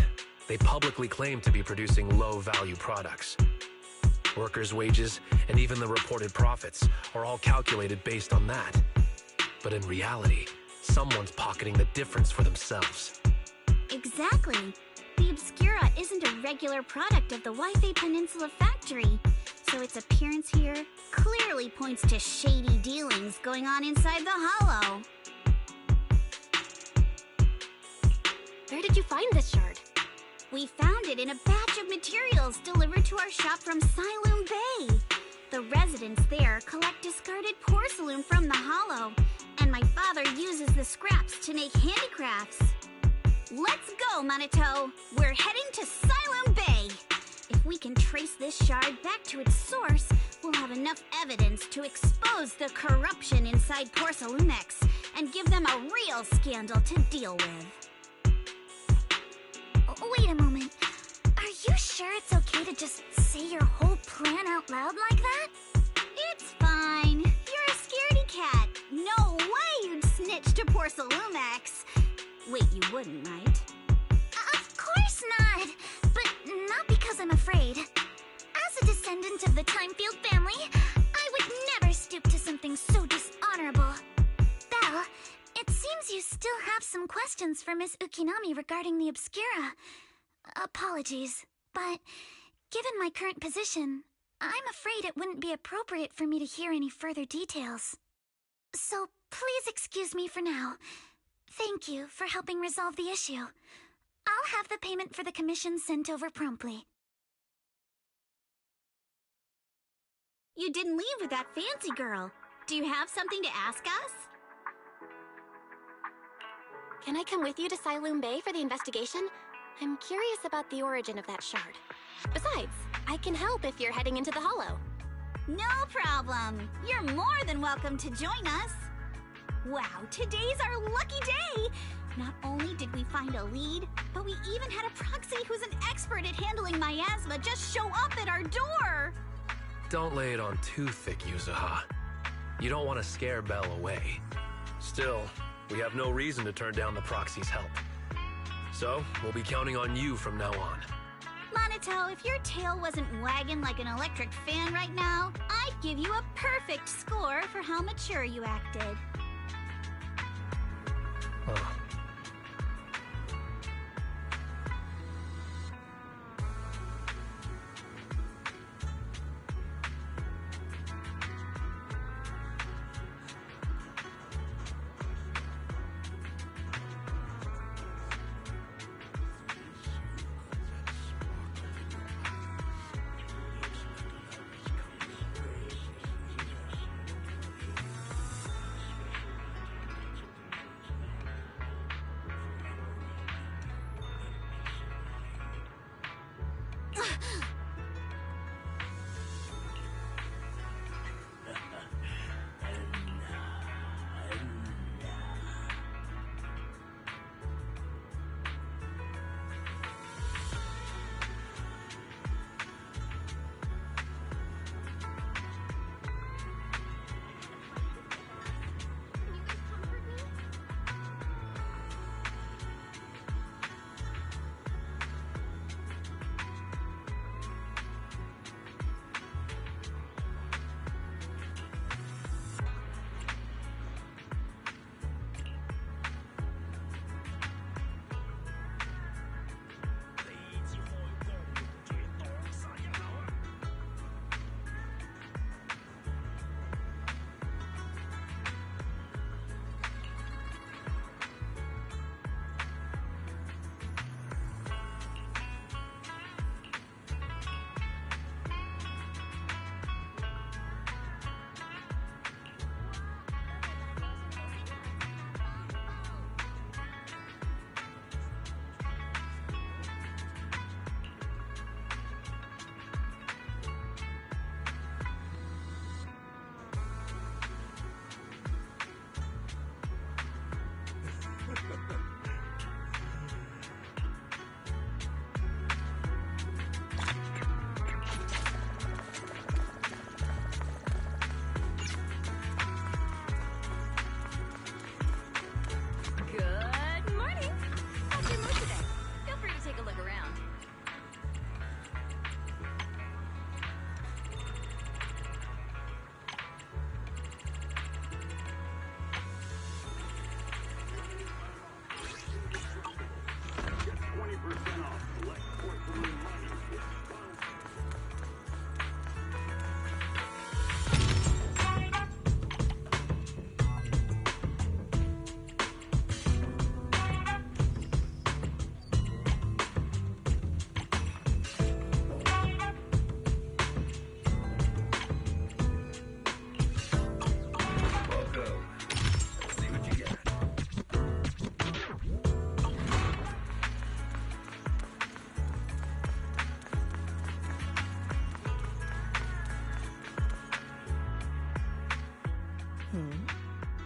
they publicly claim to be producing low-value products. Workers' wages and even the reported profits are all calculated based on that. But in reality, someone's pocketing the difference for themselves. Exactly. The Obscura isn't a regular product of the Wi-Fi Peninsula factory, so its appearance here clearly points to shady dealings going on inside the hollow. Where did you find this shard? We found it in a batch of materials delivered to our shop from Siloam Bay. The residents there collect discarded porcelain from the hollow, and my father uses the scraps to make handicrafts. Let's go, Monato! We're heading to Siloam Bay! If we can trace this shard back to its source, we'll have enough evidence to expose the corruption inside Porcelumex and give them a real scandal to deal with. Wait a moment. Are you sure it's okay to just say your whole plan out loud like that? It's fine. You're a scaredy cat. No way you'd snitch to Porcelumex. Wait, you wouldn't, right? Of course not. But not because I'm afraid. As a descendant of the Timefield family, I would never stoop to something so dishonorable. Belle, it seems you still have some questions for Miss Ukinami regarding the Obscura. Apologies, but given my current position, I'm afraid it wouldn't be appropriate for me to hear any further details. So please excuse me for now. Thank you for helping resolve the issue. I'll have the payment for the commission sent over promptly. You didn't leave with that fancy girl. Do you have something to ask us? Can I come with you to Siloom Bay for the investigation? I'm curious about the origin of that shard. Besides, I can help if you're heading into the Hollow. No problem. You're more than welcome to join us. Wow, today's our lucky day! Not only did we find a lead, but we even had a proxy who's an expert at handling miasma just show up at our door! Don't lay it on too thick, Yuzuha. You don't want to scare Belle away. Still, we have no reason to turn down the proxy's help. So, we'll be counting on you from now on. Monito, if your tail wasn't wagging like an electric fan right now, I'd give you a perfect score for how mature you acted. Huh.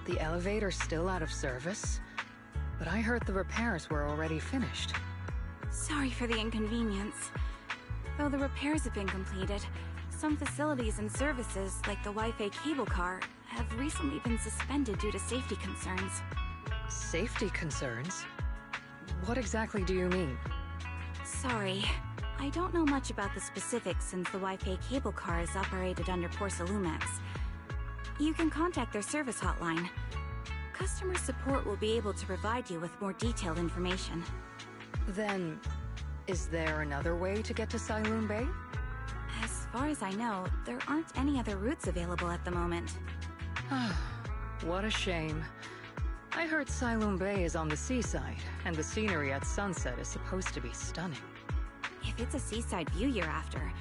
The elevator's still out of service, but I heard the repairs were already finished. Sorry for the inconvenience. Though the repairs have been completed, some facilities and services, like the Wi-Fi cable car, have recently been suspended due to safety concerns. Safety concerns? What exactly do you mean? Sorry. I don't know much about the specifics since the Wi-Fi cable car is operated under Porcelumex. You can contact their service hotline. Customer support will be able to provide you with more detailed information. Then, is there another way to get to Siloom Bay? As far as I know, there aren't any other routes available at the moment. What a shame. I heard Siloam Bay is on the seaside, and the scenery at sunset is supposed to be stunning. If it's a seaside view you're after,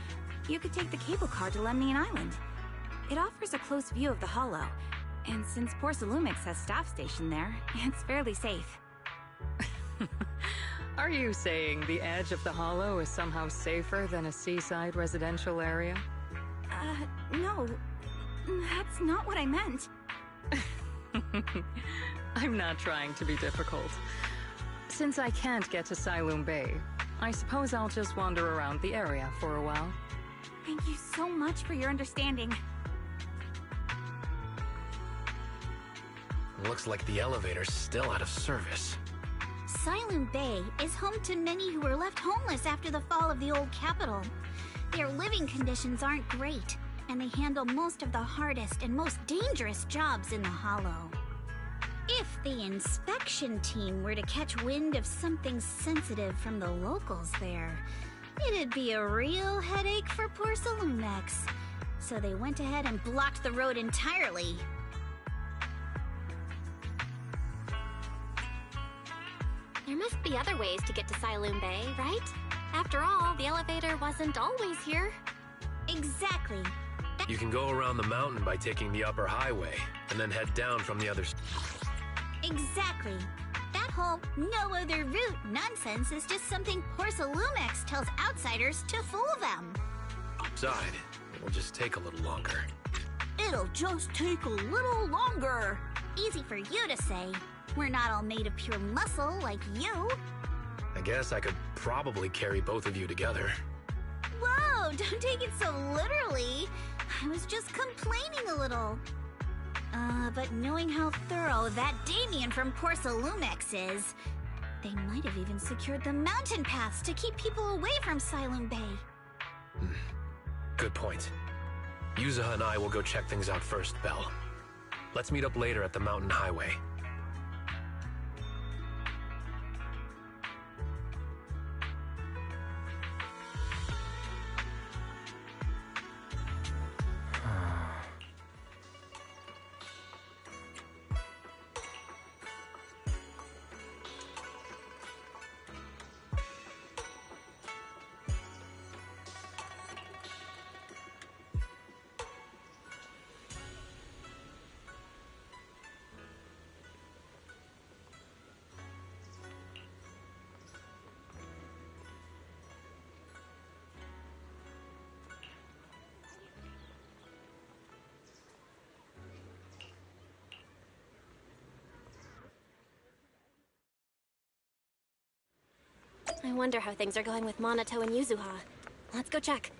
you could take the cable car to Lemnian Island. It offers a close view of the Hollow, and since Porcelumix has staff stationed there, it's fairly safe. Are you saying the edge of the Hollow is somehow safer than a seaside residential area? No. That's not what I meant. I'm not trying to be difficult. Since I can't get to Siloam Bay, I suppose I'll just wander around the area for a while. Thank you so much for your understanding. Looks like the elevator's still out of service. Siloam Bay is home to many who were left homeless after the fall of the old capital. Their living conditions aren't great, and they handle most of the hardest and most dangerous jobs in the Hollow. If the inspection team were to catch wind of something sensitive from the locals there, it'd be a real headache for Porcelumix. So they went ahead and blocked the road entirely. There must be other ways to get to Siloam Bay, right? After all, the elevator wasn't always here. Exactly. You can go around the mountain by taking the upper highway, and then head down from the other side. Exactly. That whole no other route nonsense is just something Porcelumix tells outsiders to fool them. It'll just take a little longer. It'll just take a little longer. Easy for you to say. We're not all made of pure muscle like you. I guess I could probably carry both of you together. Whoa, don't take it so literally. I was just complaining a little. But knowing how thorough that Damien from Porcelumix is, they might have even secured the mountain paths to keep people away from Siloam Bay. Good point. Yuzuha and I will go check things out first, Belle. Let's meet up later at the mountain highway. I wonder how things are going with Monato and Yuzuha. Let's go check.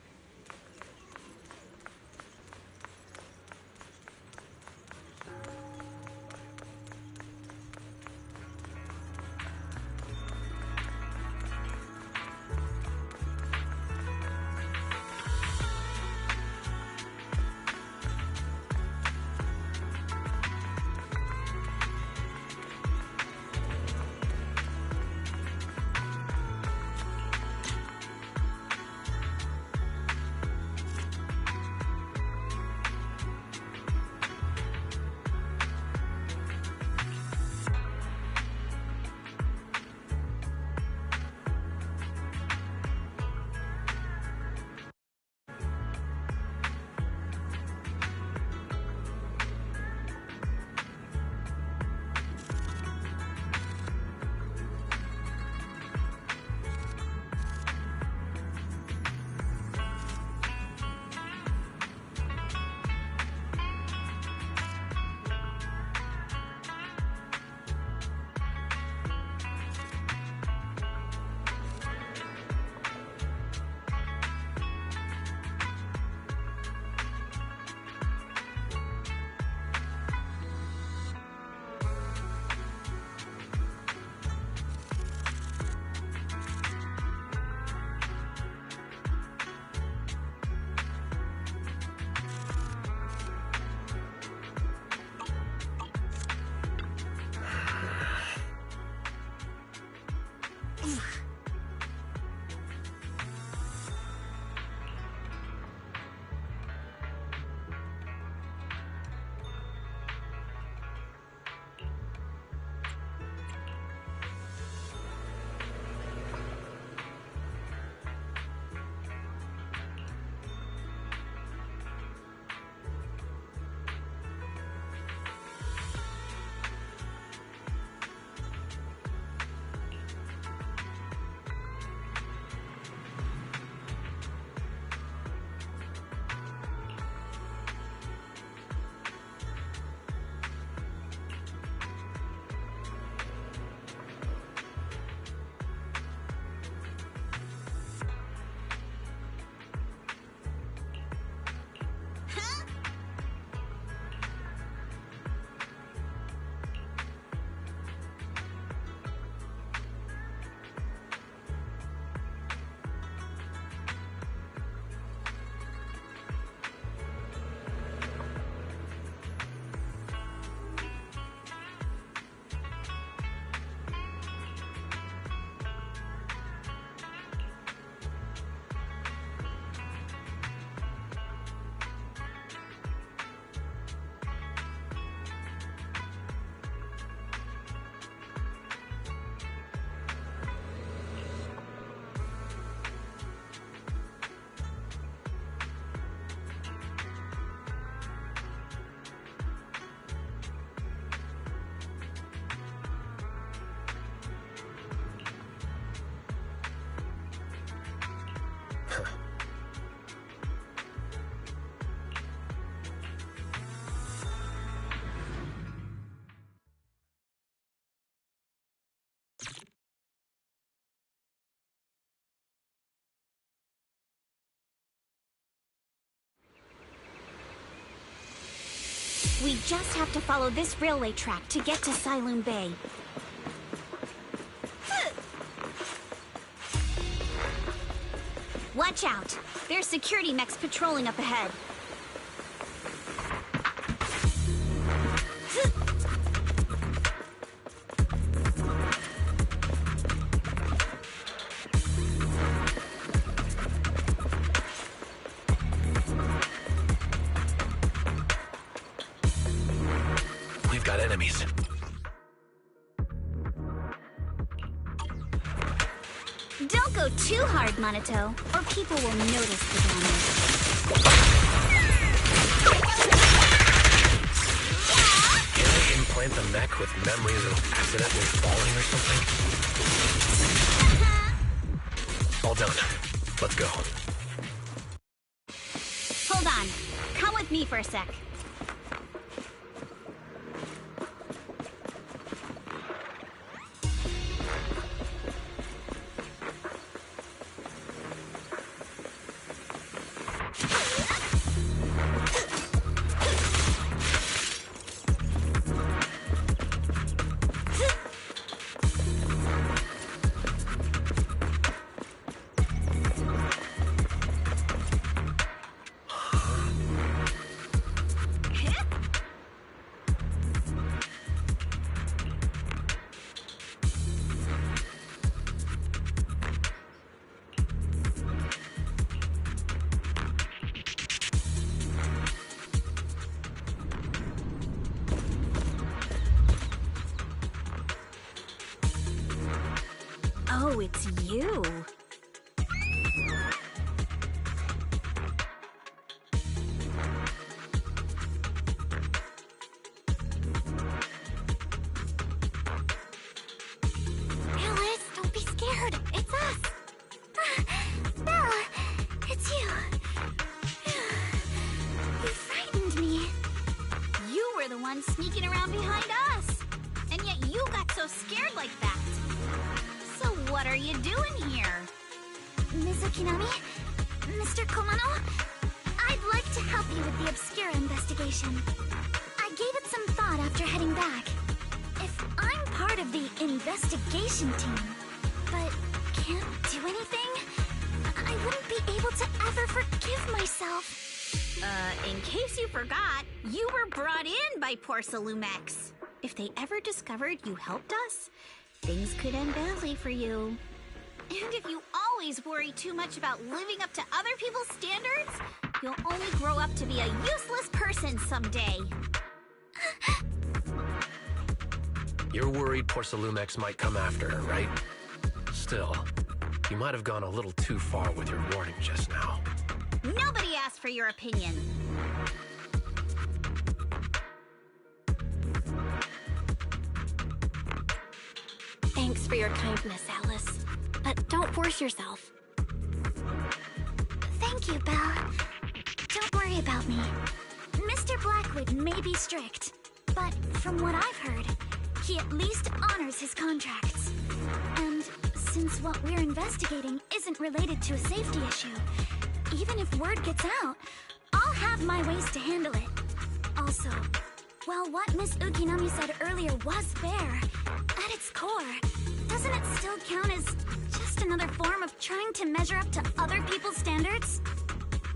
We just have to follow this railway track to get to Siloon Bay. Watch out! There's security mechs patrolling up ahead. We've got enemies. Don't go too hard, Monato, or people will notice the damage. Can I implant the mech with memories of accidentally falling or something? All done. Let's go. Hold on. Come with me for a sec. Oh, it's you. Alice, don't be scared. It's us. Bella, it's you. You frightened me. You were the one sneaking around behind us. And yet you got so scared like that. So what are you doing here? Ms. Ukinami? Mr. Komano? I'd like to help you with the Obscura investigation. I gave it some thought after heading back. If I'm part of the investigation team, but can't do anything, I wouldn't be able to ever forgive myself. In case you forgot, you were brought in by Porcelumex. If they ever discovered you helped us, things could end badly for you. And if you always worry too much about living up to other people's standards, you'll only grow up to be a useless person someday. You're worried Porcelumex might come after her, right? Still, you might have gone a little too far with your warning just now. Nobody asked for your opinion. Thanks for your kindness, Alice. But don't force yourself. Thank you, Belle. Don't worry about me. Mr. Blackwood may be strict, but from what I've heard, he at least honors his contracts. And since what we're investigating isn't related to a safety issue, even if word gets out, I'll have my ways to handle it. Also, while what Miss Ukinami said earlier was fair, at its core, doesn't it still count as just another form of trying to measure up to other people's standards?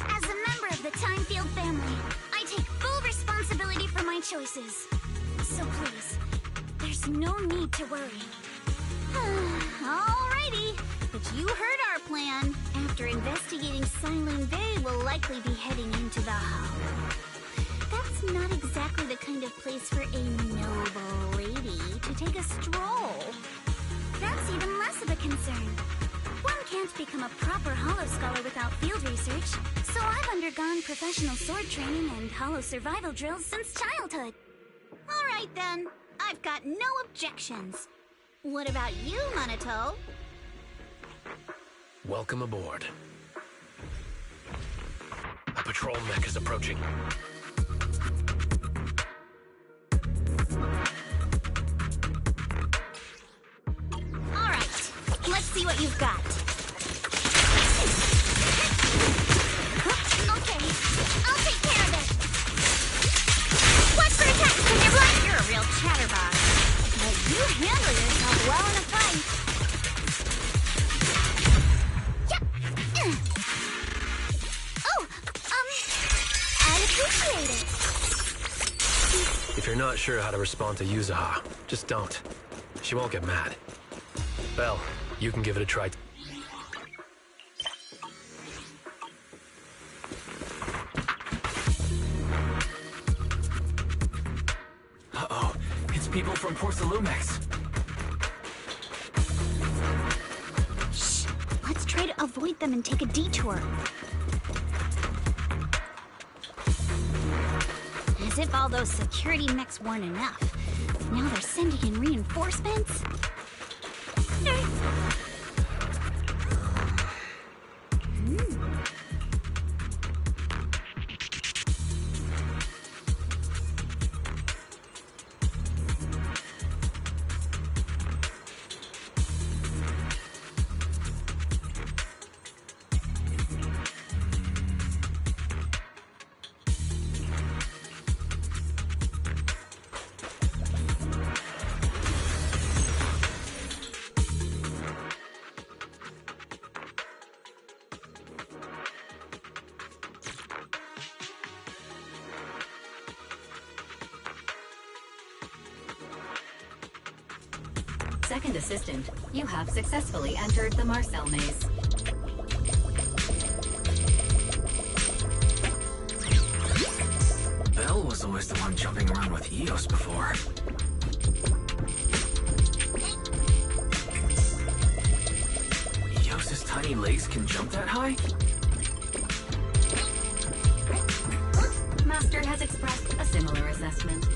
As a member of the Timefield family, I take full responsibility for my choices. So please, there's no need to worry. Alrighty, but you heard our plan. After investigating Siloon Bay, we'll likely be heading into the Hollow. That's not exactly the kind of place for a noble lady to take a stroll. That's even less of a concern. One can't become a proper Hollow Scholar without field research, so I've undergone professional sword training and Hollow survival drills since childhood. Alright then, I've got no objections. What about you, Monato? Welcome aboard. A patrol mech is approaching. Alright, let's see what you've got. Okay, I'll take care of it. What's If you're not sure how to respond to Yuzaha, just don't. She won't get mad. Belle, you can give it a try. Uh-oh, it's people from Porcelumex. Shh! Let's try to avoid them and take a detour. As if all those security mechs weren't enough. Now they're sending in reinforcements? Second assistant, you have successfully entered the Marcel maze. Belle was always the one jumping around with Eos before. Eos's tiny legs can jump that high? Master has expressed a similar assessment.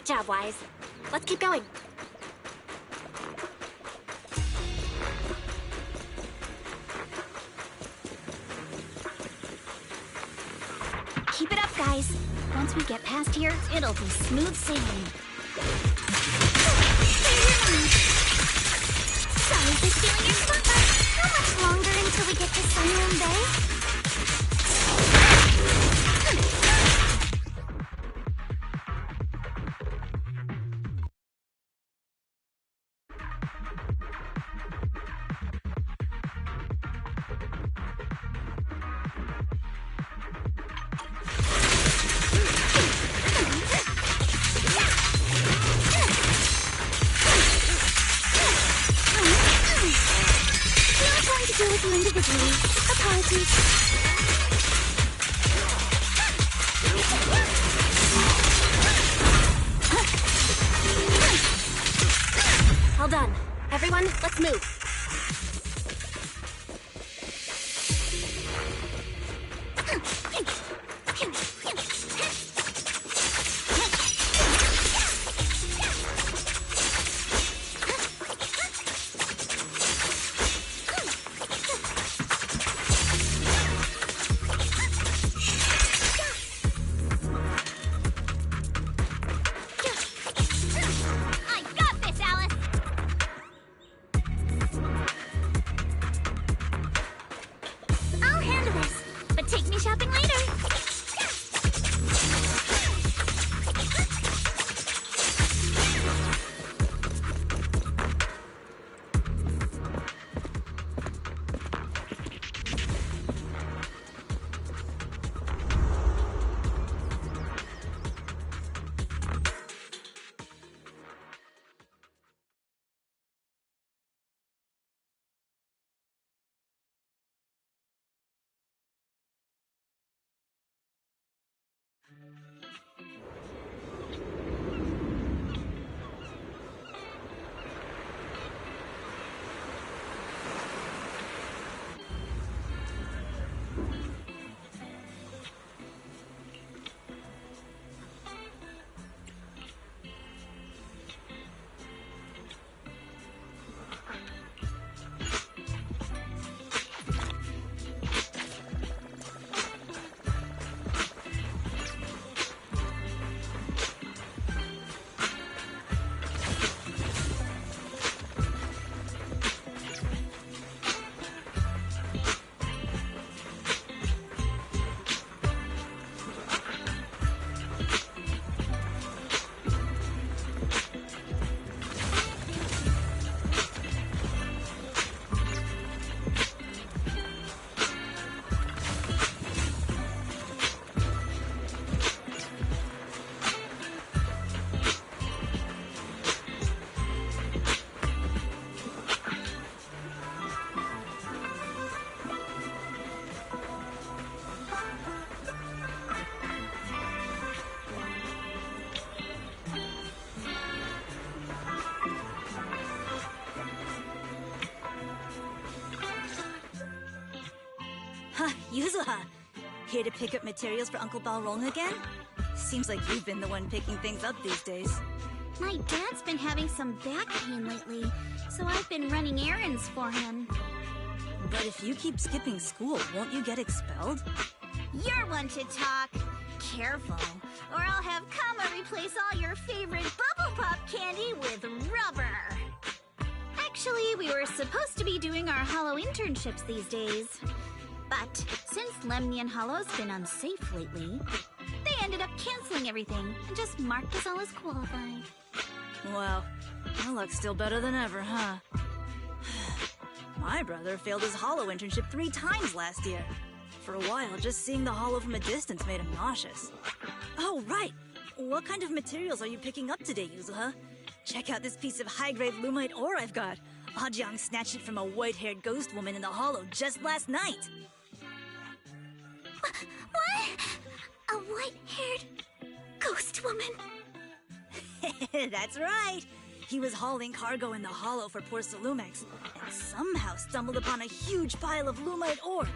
Great job, Wise. Let's keep going. Keep it up, guys. Once we get past here, it'll be smooth sailing. Sorry for stealing your spotlight. How much longer until we get to Sunroom Bay? Individually. Apologies. All done. Everyone, let's move. Yuzuha, here to pick up materials for Uncle Balrog again? Seems like you've been the one picking things up these days. My dad's been having some back pain lately, so I've been running errands for him. But if you keep skipping school, won't you get expelled? You're one to talk. Careful, or I'll have Kama replace all your favorite Bubble Pop candy with rubber. Actually, we were supposed to be doing our Hollow internships these days. But since Lemnian Hollow's been unsafe lately, they ended up canceling everything and just marked us all as qualified. Wow, my luck's still better than ever, huh? My brother failed his Hollow internship 3 times last year. For a while, just seeing the Hollow from a distance made him nauseous. Oh, right! What kind of materials are you picking up today, Yuzuha? Check out this piece of high-grade Lumite ore I've got. Ahjiang snatched it from a white-haired ghost woman in the Hollow just last night. What? A white-haired ghost woman? That's right. He was hauling cargo in the Hollow for Porcelumex, and somehow stumbled upon a huge pile of Lumite ore.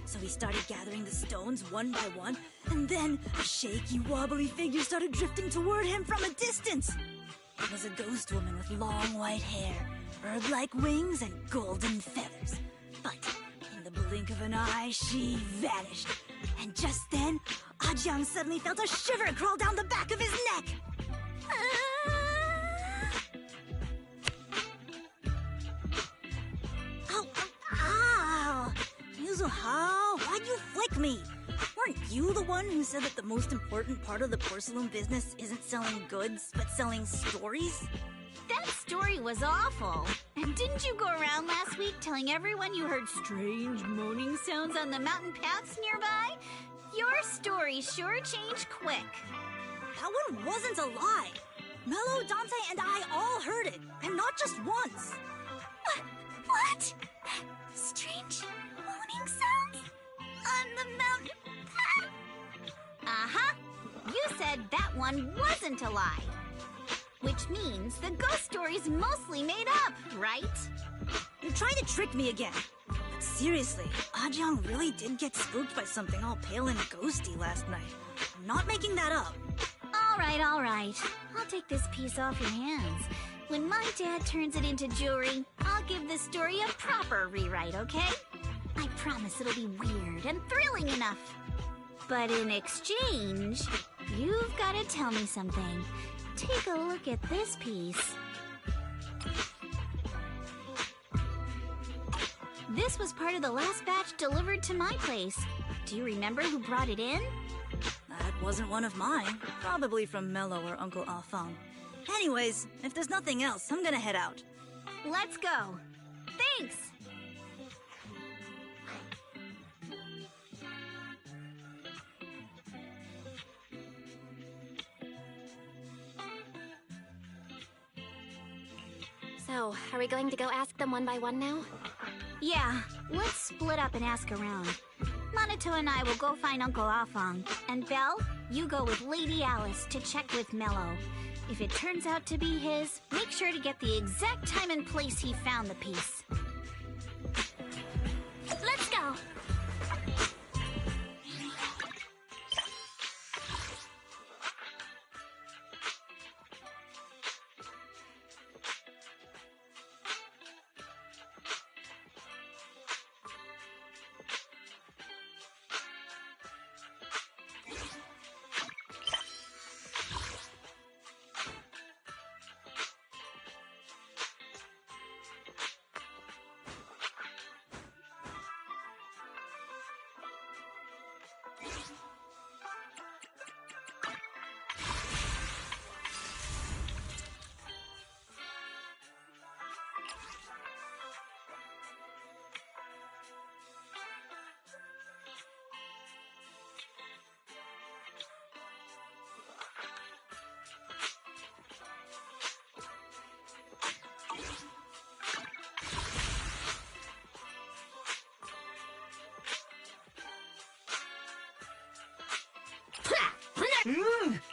So he started gathering the stones one by one, and then a shaky, wobbly figure started drifting toward him from a distance. It was a ghost woman with long white hair, bird-like wings, and golden feathers. But in the blink of an eye, she vanished. And just then, Ajang suddenly felt a shiver crawl down the back of his neck. Ow! Yuzuhao, why'd you flick me? Weren't you the one who said that the most important part of the porcelain business isn't selling goods, but selling stories? That story was awful. And didn't you go around last week telling everyone you heard strange moaning sounds on the mountain paths nearby? Your story sure changed quick. That one wasn't a lie. Mello, Dante, and I all heard it, and not just once. What? Strange moaning sounds? On the mountain path? Uh-huh. You said that one wasn't a lie. Which means the ghost story's mostly made up, right? You're trying to trick me again. But seriously, Ajang really did get spooked by something all pale and ghosty last night. I'm not making that up. All right. I'll take this piece off your hands. When my dad turns it into jewelry, I'll give this story a proper rewrite, okay? I promise it'll be weird and thrilling enough. But in exchange, you've got to tell me something. Take a look at this piece. This was part of the last batch delivered to my place. Do you remember who brought it in? That wasn't one of mine. Probably from Mello or Uncle Alfang. Anyways, if there's nothing else, I'm gonna head out. Let's go. Thanks! So, are we going to go ask them one by one now? Yeah, let's split up and ask around. Monato and I will go find Uncle Afang. And Belle, you go with Lady Alice to check with Mello. If it turns out to be his, make sure to get the exact time and place he found the piece. Let's go!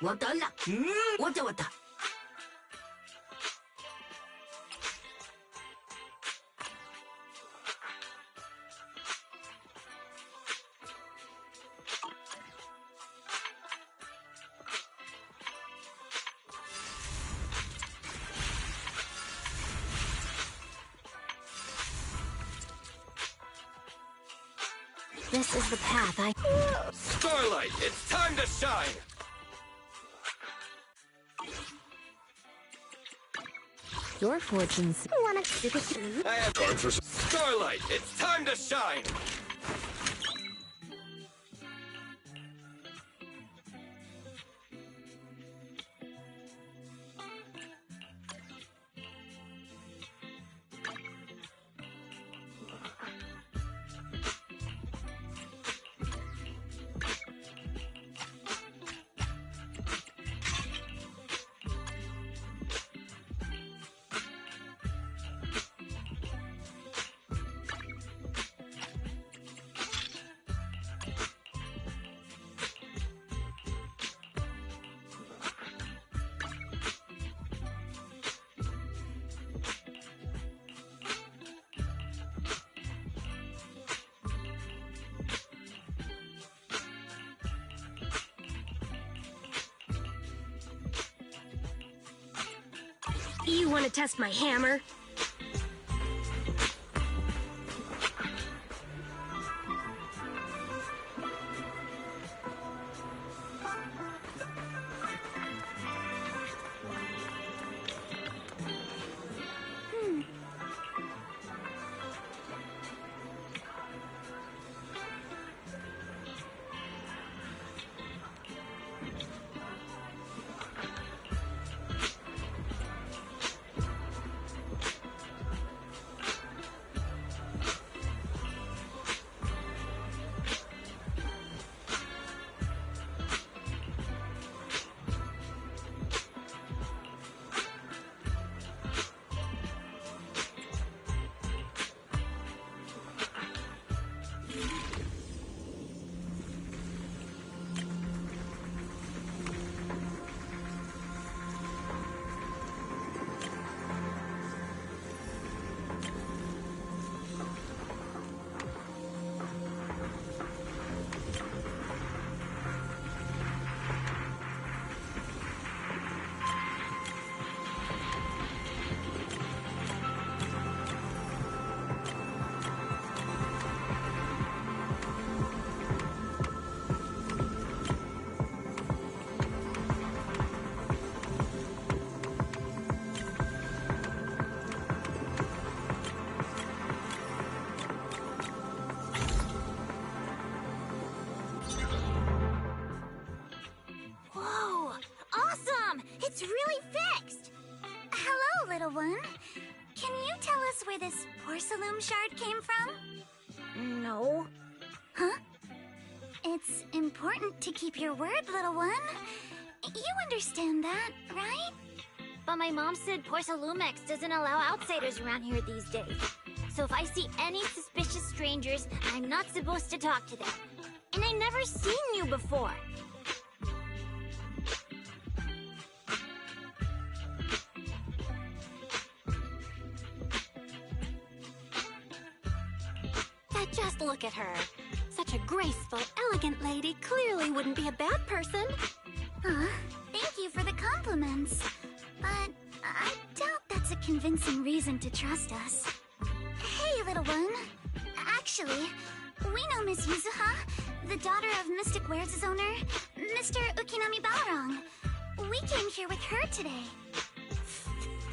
왔다. 왔다. This is the path Starlight, it's time to shine! Your fortunes. I have time for Starlight, it's time to shine! You want to test my hammer? Whoa! Awesome! It's really fixed! Hello, little one. Can you tell us where this porcelain shard came from? No. Huh? It's important to keep your word, little one. You understand that, right? But my mom said Porcelumex doesn't allow outsiders around here these days. So if I see any suspicious strangers, I'm not supposed to talk to them. And I never seen you before. But just look at her. Such a graceful, elegant lady clearly wouldn't be a bad person. Thank you for the compliments. But I doubt that's a convincing reason to trust us. Hey, little one. Actually, we know Miss Yuzuha, the daughter of Mystic Wares' owner, Mr. Ukinami Balrong. We came here with her today.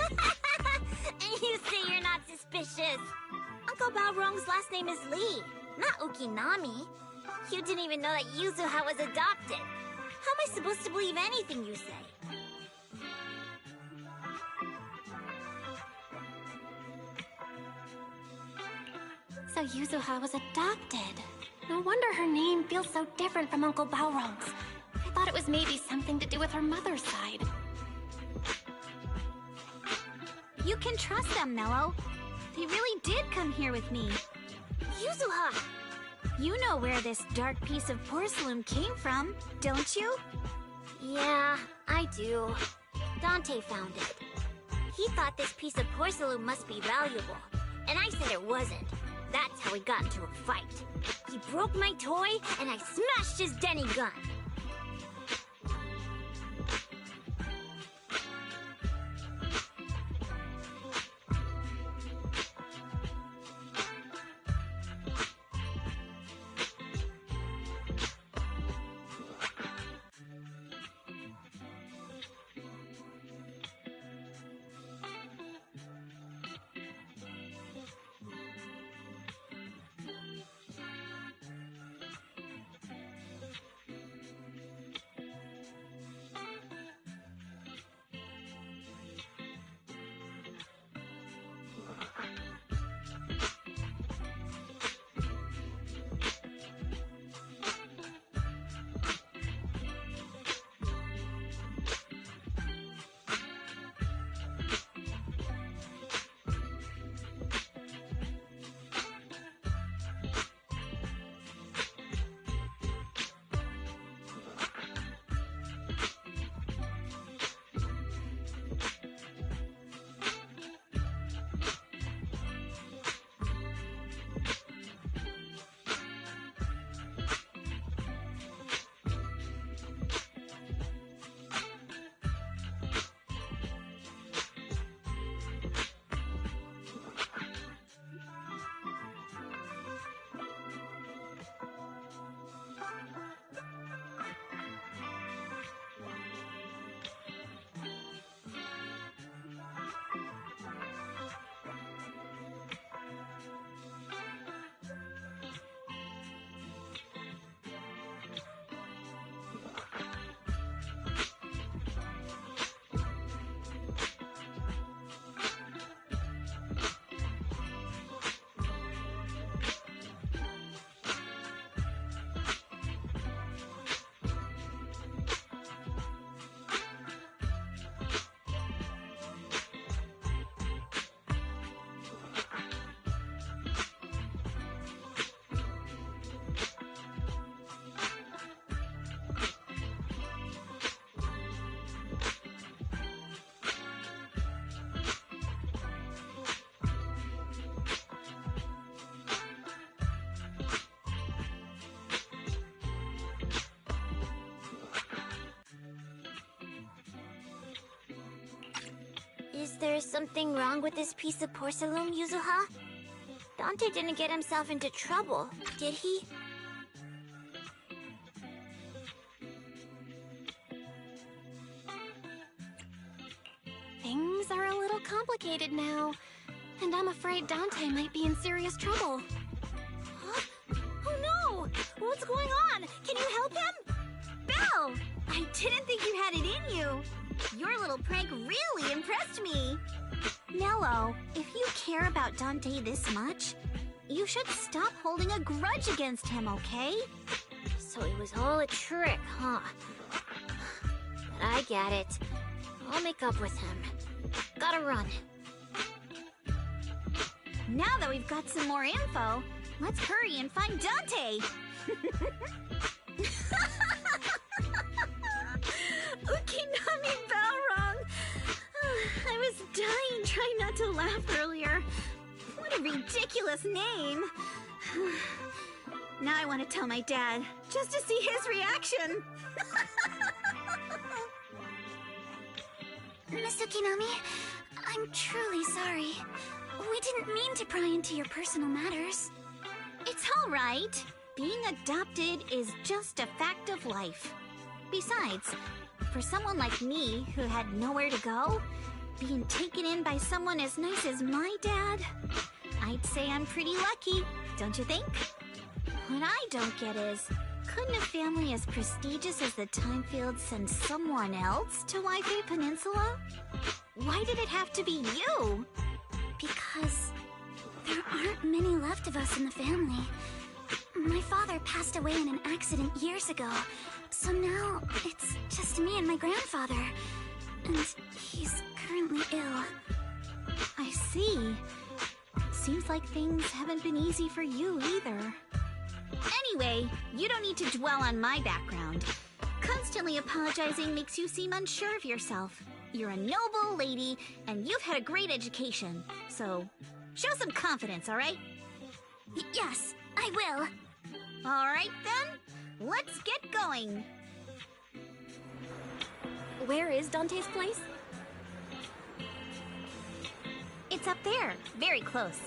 And you say you're not suspicious. Uncle Balrong's last name is Lee, not Ukinami. You didn't even know that Yuzuha was adopted. How am I supposed to believe anything you say? So Yuzuha was adopted. No wonder her name feels so different from Uncle Balrong's. I thought it was maybe something to do with her mother's side. You can trust them, Mello. They really did come here with me. Yuzuha! You know where this dark piece of porcelain came from, don't you? Yeah, I do. Dante found it. He thought this piece of porcelain must be valuable, and I said it wasn't. That's how we got into a fight. He broke my toy, and I smashed his Denny gun. there's something wrong with this piece of porcelain, Yuzuha? Dante didn't get himself into trouble, did he? Things are a little complicated now, and I'm afraid Dante might be in serious trouble. Huh? Oh no! What's going on? Can you help him? Belle! I didn't think you had it in you. Your little prank really impressed me. Nello, if you care about Dante this much, you should stop holding a grudge against him, okay? So it was all a trick, huh? But I get it. I'll make up with him. Gotta run. Now that we've got some more info, let's hurry and find Dante! Ukinami Balrog! I was dying trying not to laugh earlier. What a ridiculous name! Now I want to tell my dad, just to see his reaction! Miss Ukinami, I'm truly sorry. We didn't mean to pry into your personal matters. It's all right. Being adopted is just a fact of life. Besides, for someone like me who had nowhere to go, being taken in by someone as nice as my dad, I'd say I'm pretty lucky, don't you think? What I don't get is, couldn't a family as prestigious as the Timefields send someone else to Wi-Fi Peninsula? Why did it have to be you? Because there aren't many left of us in the family. My father passed away in an accident years ago, so now it's just me and my grandfather. And he's currently ill. I see. Seems like things haven't been easy for you either. Anyway, you don't need to dwell on my background. Constantly apologizing makes you seem unsure of yourself. You're a noble lady, and you've had a great education. So, show some confidence, all right? Yes, I will. All right, then. Let's get going. Where is Dante's place? It's up there, very close.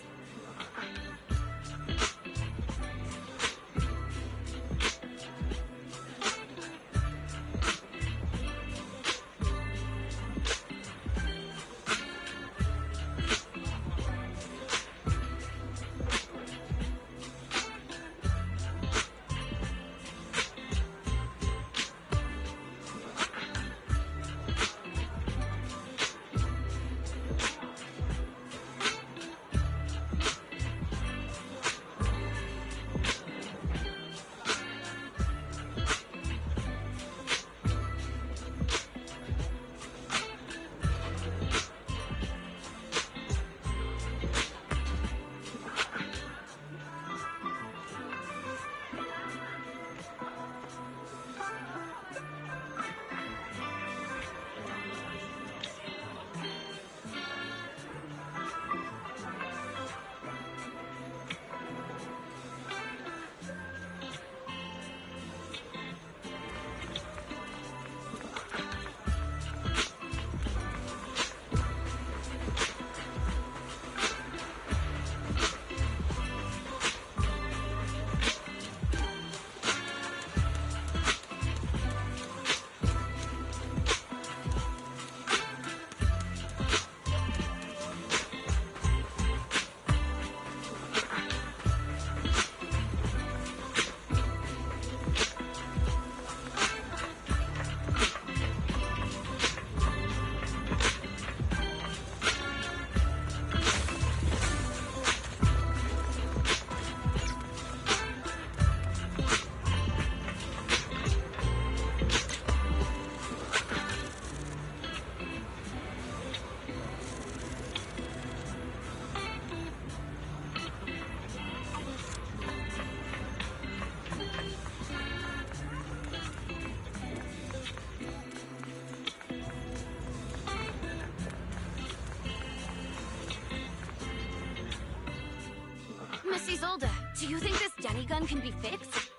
Miss Isolde, do you think this Denny gun can be fixed?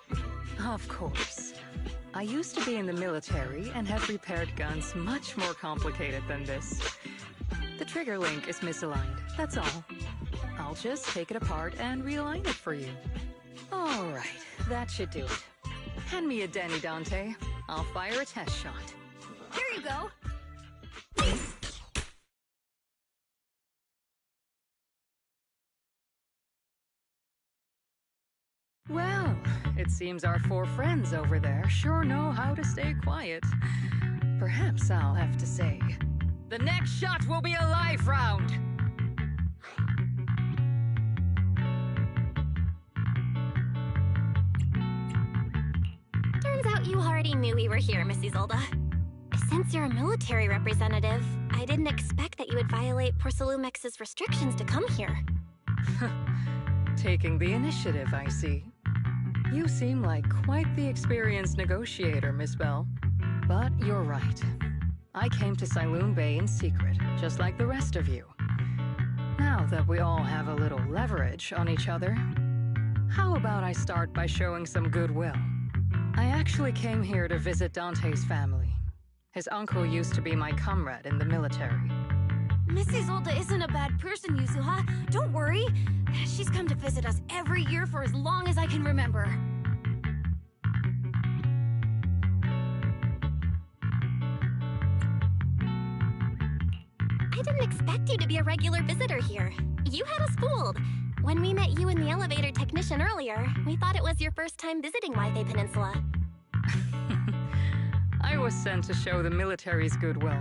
Of course. I used to be in the military and have repaired guns much more complicated than this. The trigger link is misaligned, that's all. I'll just take it apart and realign it for you. Alright, that should do it. Hand me a Denny, Dante. I'll fire a test shot. Here you go. Well, it seems our 4 friends over there sure know how to stay quiet. Perhaps I'll have to say, the next shot will be a live round! Turns out you already knew we were here, Miss Isolde. Since you're a military representative, I didn't expect that you would violate Porcelumex's restrictions to come here. Taking the initiative, I see. You seem like quite the experienced negotiator, Miss Bell. But you're right. I came to Siloon Bay in secret, just like the rest of you. Now that we all have a little leverage on each other, how about I start by showing some goodwill? I actually came here to visit Dante's family. His uncle used to be my comrade in the military. Miss Isolde isn't a bad person, Yuzuha. Don't worry. She's come to visit us every year for as long as I can remember. I didn't expect you to be a regular visitor here. You had us fooled. When we met you and the elevator technician earlier, we thought it was your first time visiting Waifei Peninsula. I was sent to show the military's goodwill,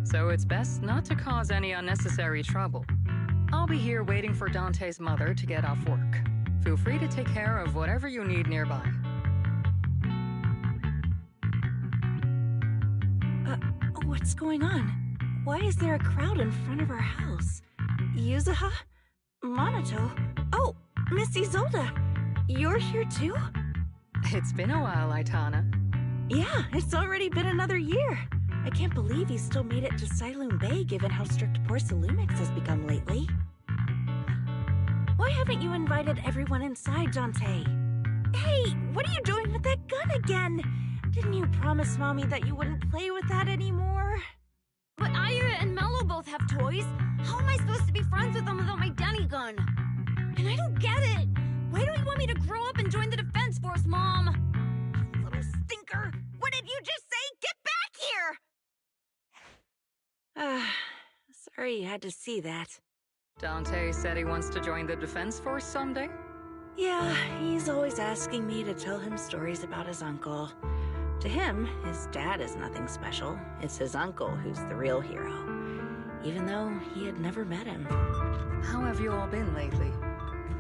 so it's best not to cause any unnecessary trouble. I'll be here waiting for Dante's mother to get off work. Feel free to take care of whatever you need nearby. What's going on? Why is there a crowd in front of our house? Yuzuha? Monato? Oh, Miss Isolde! You're here too? It's been a while, Aitana. Yeah, it's already been another year. I can't believe you still made it to Siloon Bay given how strict Porcelumix has become lately. Why haven't you invited everyone inside, Dante? Hey, what are you doing with that gun again? Didn't you promise Mommy that you wouldn't play with that anymore? But Ira and Mello both have toys. How am I supposed to be friends with them without my Denny gun? And I don't get it. Why do you want me to grow up and join the Defense Force, Mom? You little stinker. What did you just say? Get back here! Sorry you had to see that. Dante said he wants to join the Defense Force someday? Yeah, he's always asking me to tell him stories about his uncle. To him, his dad is nothing special. It's his uncle who's the real hero, even though he had never met him. How have you all been lately?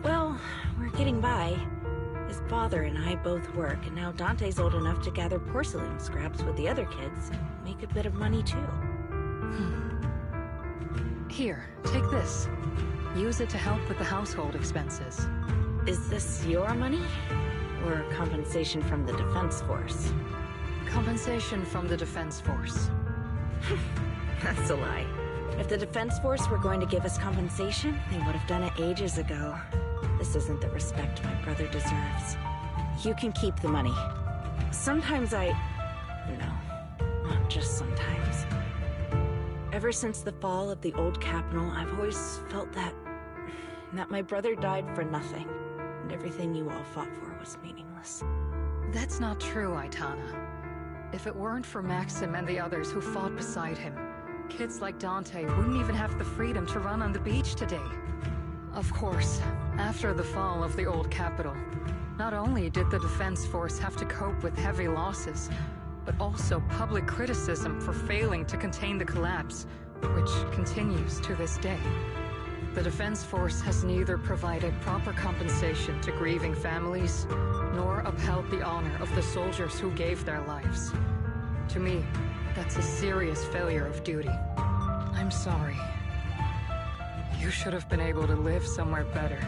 Well, we're getting by. His father and I both work, and now Dante's old enough to gather porcelain scraps with the other kids and make a bit of money too. Here, take this. Use it to help with the household expenses. Is this your money? Or compensation from the Defense Force? Compensation from the Defense Force. That's a lie. If the Defense Force were going to give us compensation, they would have done it ages ago. This isn't the respect my brother deserves. You can keep the money. Sometimes No, not just sometimes. Ever since the fall of the old capital, I've always felt that my brother died for nothing, and everything you all fought for was meaningless. That's not true, Aitana. If it weren't for Maxim and the others who fought beside him, kids like Dante wouldn't even have the freedom to run on the beach today. Of course, after the fall of the old capital, not only did the Defense Force have to cope with heavy losses, but also public criticism for failing to contain the collapse, which continues to this day. The Defense Force has neither provided proper compensation to grieving families, nor upheld the honor of the soldiers who gave their lives. To me, that's a serious failure of duty. I'm sorry. You should have been able to live somewhere better.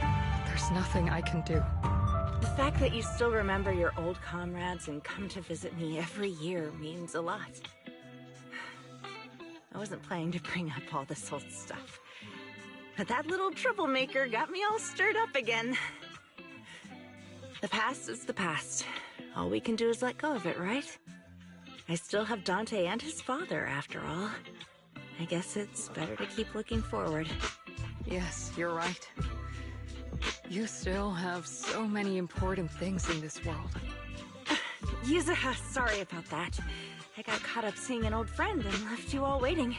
But there's nothing I can do. The fact that you still remember your old comrades and come to visit me every year means a lot. I wasn't planning to bring up all this old stuff, but that little troublemaker got me all stirred up again. The past is the past. All we can do is let go of it, right? I still have Dante and his father, after all. I guess it's better to keep looking forward. Yes, you're right. You still have so many important things in this world. Yuzuha, sorry about that. I got caught up seeing an old friend and left you all waiting.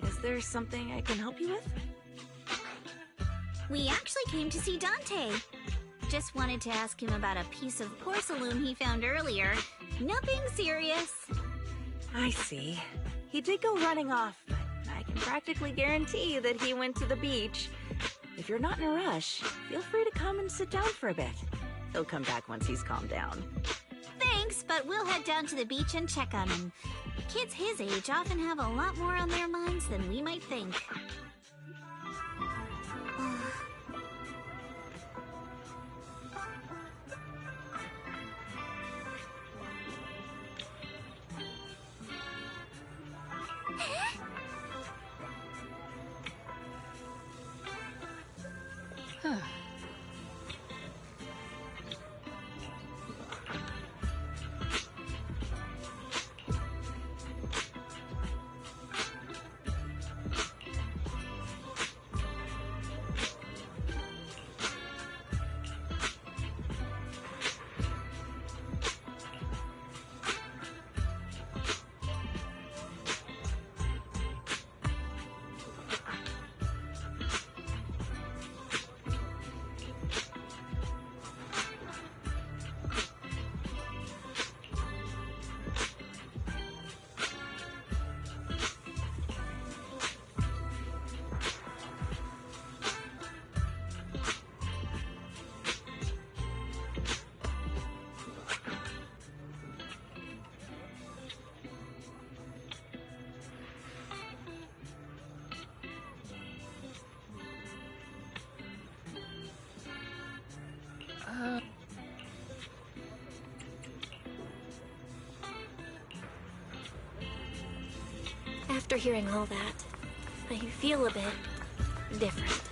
Is there something I can help you with? We actually came to see Dante. Just wanted to ask him about a piece of porcelain he found earlier. Nothing serious. I see. He did go running off, but I can practically guarantee you that he went to the beach. If you're not in a rush, feel free to come and sit down for a bit. He'll come back once he's calmed down. Thanks, but we'll head down to the beach and check on him. Kids his age often have a lot more on their minds than we might think. After hearing all that, I feel a bit different.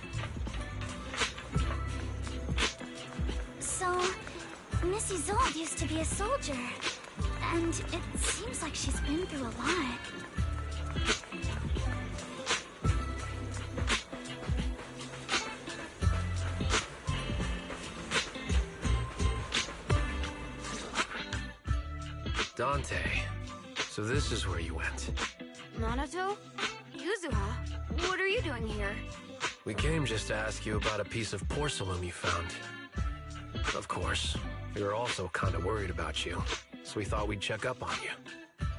So, Missy Zold used to be a soldier, and it seems like she's been through a lot. Dante, so this is where you went. Minato? Yuzuha? What are you doing here? We came just to ask you about a piece of porcelain you found. Of course, we were also kind of worried about you, so we thought we'd check up on you.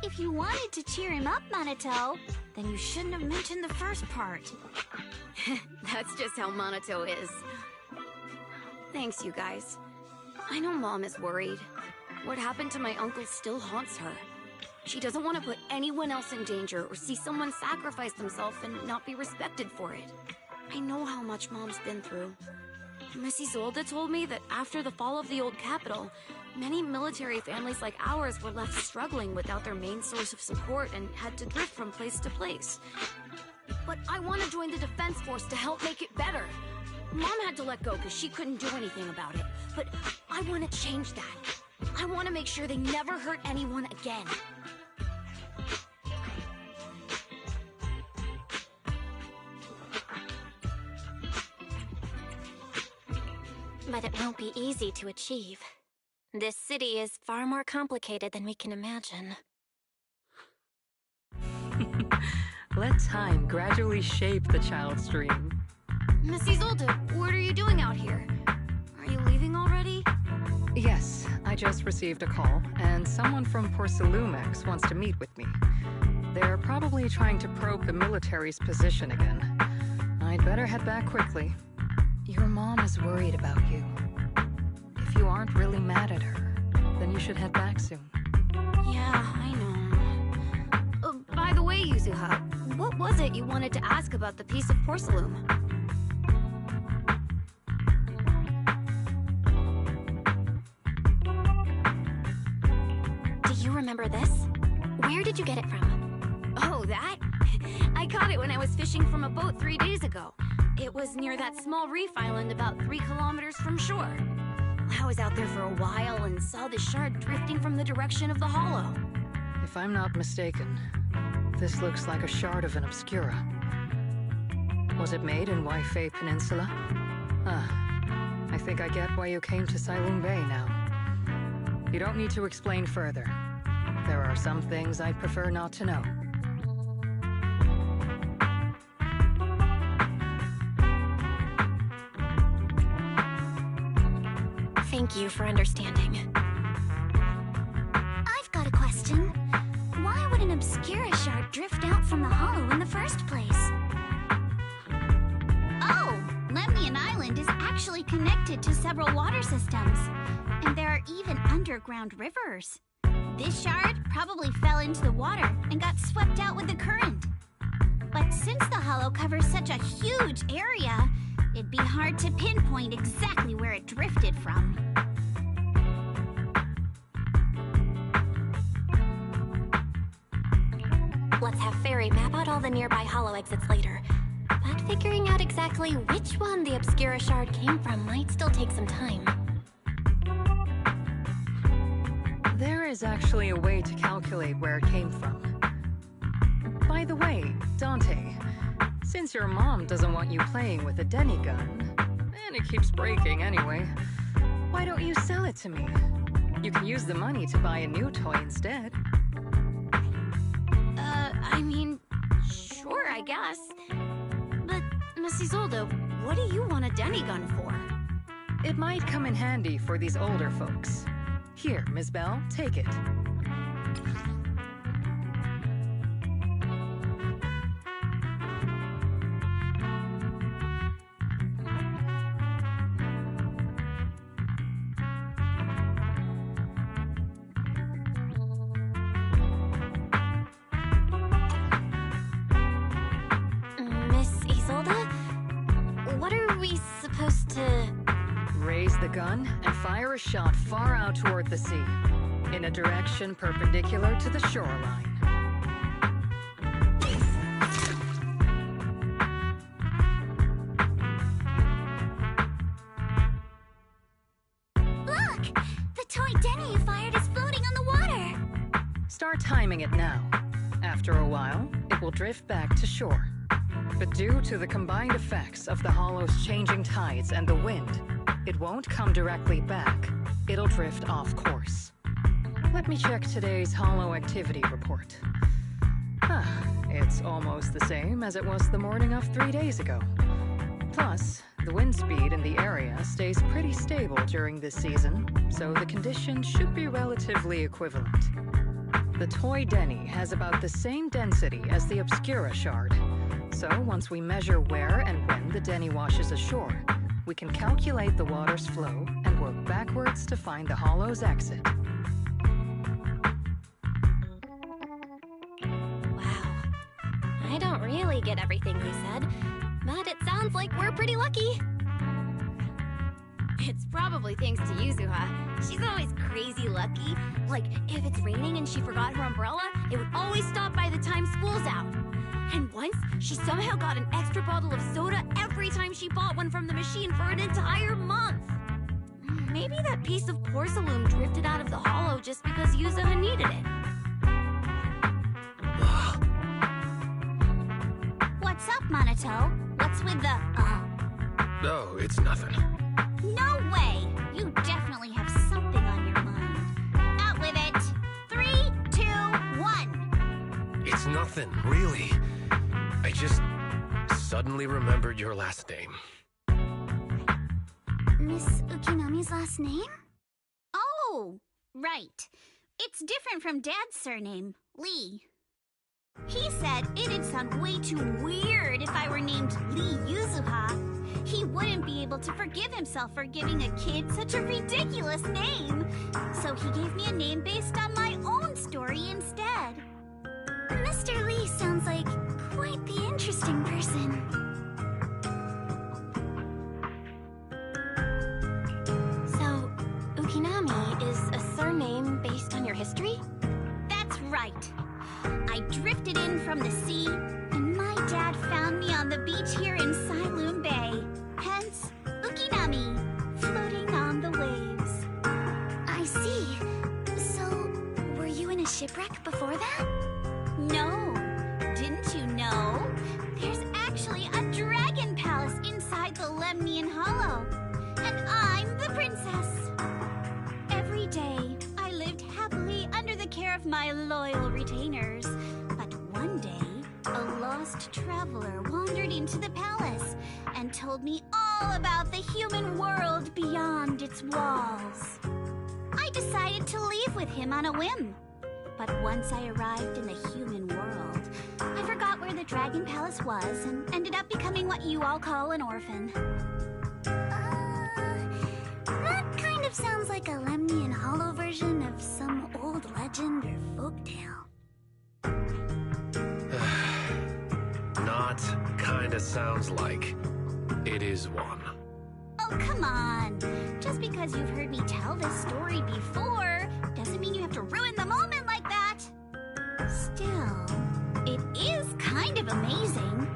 If you wanted to cheer him up, Minato, then you shouldn't have mentioned the first part. That's just how Minato is. Thanks, you guys. I know Mom is worried. What happened to my uncle still haunts her. She doesn't want to put anyone else in danger or see someone sacrifice themselves and not be respected for it. I know how much Mom's been through. Missy Zolda told me that after the fall of the old capital, many military families like ours were left struggling without their main source of support and had to drift from place to place. But I want to join the defense force to help make it better. Mom had to let go because she couldn't do anything about it, but I want to change that. I want to make sure they never hurt anyone again. But it won't be easy to achieve. This city is far more complicated than we can imagine. Let time gradually shape the child's dream. Missy Zolda, what are you doing out here? Are you leaving already? Yes, I just received a call, and someone from Porcelumex wants to meet with me. They're probably trying to probe the military's position again. I'd better head back quickly. Your mom is worried about you. If you aren't really mad at her, then you should head back soon. Yeah, I know. By the way, Yuzuha, what was it you wanted to ask about the piece of porcelain? Do you remember this? Where did you get it from? Oh, that? I caught it when I was fishing from a boat 3 days ago. It was near that small reef island about 3 kilometers from shore. I was out there for a while and saw the shard drifting from the direction of the hollow. If I'm not mistaken, This looks like a shard of an Obscura. Was it made in Waifei Peninsula? I think I get why you came to Sailoon Bay now. You don't need to explain further. There are some things I'd prefer not to know. Thank you for understanding. I've got a question. Why would an Obscura shard drift out from the hollow in the first place? Oh, Lemnian Island is actually connected to several water systems, and there are even underground rivers. This shard probably fell into the water and got swept out with the current. But since the hollow covers such a huge area, it'd be hard to pinpoint exactly where it drifted from. Let's have Fairy map out all the nearby hollow exits later. But figuring out exactly which one the Obscura shard came from might still take some time. There is actually a way to calculate where it came from. By the way, Dante, since your mom doesn't want you playing with a Denny gun, and it keeps breaking anyway, why don't you sell it to me? You can use the money to buy a new toy instead. I mean, sure, I guess. But, Miss Isolde, what do you want a Denny gun for? It might come in handy for these older folks. Here, Ms. Bell, take it. Raise the gun and fire a shot far out toward the sea, in a direction perpendicular to the shoreline. Look! The toy Denny you fired is floating on the water! Start timing it now. After a while, it will drift back to shore. But due to the combined effects of the hollow's changing tides and the wind, it won't come directly back. It'll drift off course. Let me check today's hollow activity report. It's almost the same as it was the morning of 3 days ago. Plus, the wind speed in the area stays pretty stable during this season, so the conditions should be relatively equivalent. The toy Denny has about the same density as the Obscura shard. So once we measure where and when the Denny washes ashore, we can calculate the water's flow and work backwards to find the hollow's exit. Wow. I don't really get everything he said, but it sounds like we're pretty lucky. It's probably thanks to Yuzuha. She's always crazy lucky. Like, if it's raining and she forgot her umbrella, it would always stop by the time school's out. And once, she somehow got an extra bottle of soda every time she bought one from the machine for an entire month. Maybe that piece of porcelain drifted out of the hollow just because Yuzuha needed it. What's up, Monato? What's with the, No, it's nothing. No way! You definitely have something on your mind. Out with it! 3, 2, 1! It's nothing, really. I just suddenly remembered your last name. Miss Ukinami's last name? Oh, right. It's different from Dad's surname, Lee. He said it'd sound way too weird if I were named Lee Yuzuha. He wouldn't be able to forgive himself for giving a kid such a ridiculous name. So he gave me a name based on my own story instead. Mr. Lee sounds like quite the interesting person. So, Ukinami is a surname based on your history? That's right. I drifted in from the sea, and my dad found me on the beach here in Sailoon Bay. Hence, Ukinami, floating on the waves. I see. So, were you in a shipwreck before that? No, traveler wandered into the palace and told me all about the human world beyond its walls. I decided to leave with him on a whim. But once I arrived in the human world, I forgot where the Dragon Palace was and ended up becoming what you all call an orphan. That kind of sounds like a Lemnian Hollow version of some old legend or folktale. Not kinda sounds like. It is one. Oh, come on. Just because you've heard me tell this story before doesn't mean you have to ruin the moment like that. Still, it is kind of amazing.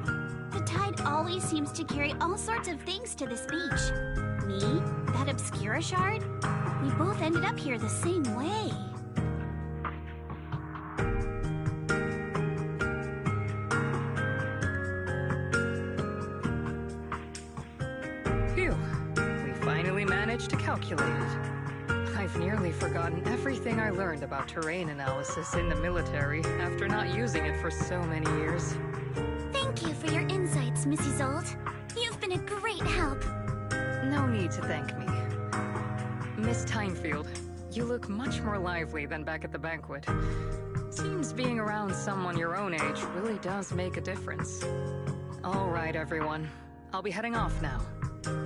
The tide always seems to carry all sorts of things to this beach. Me, that Obscura shard, we both ended up here the same way. Phew. We finally managed to calculate it. I've nearly forgotten everything I learned about terrain analysis in the military after not using it for so many years. Thank you for your insights, Mrs. Zolt. You've been a great help. No need to thank me. Miss Timefield, you look much more lively than back at the banquet. Seems being around someone your own age really does make a difference. All right, everyone. I'll be heading off now.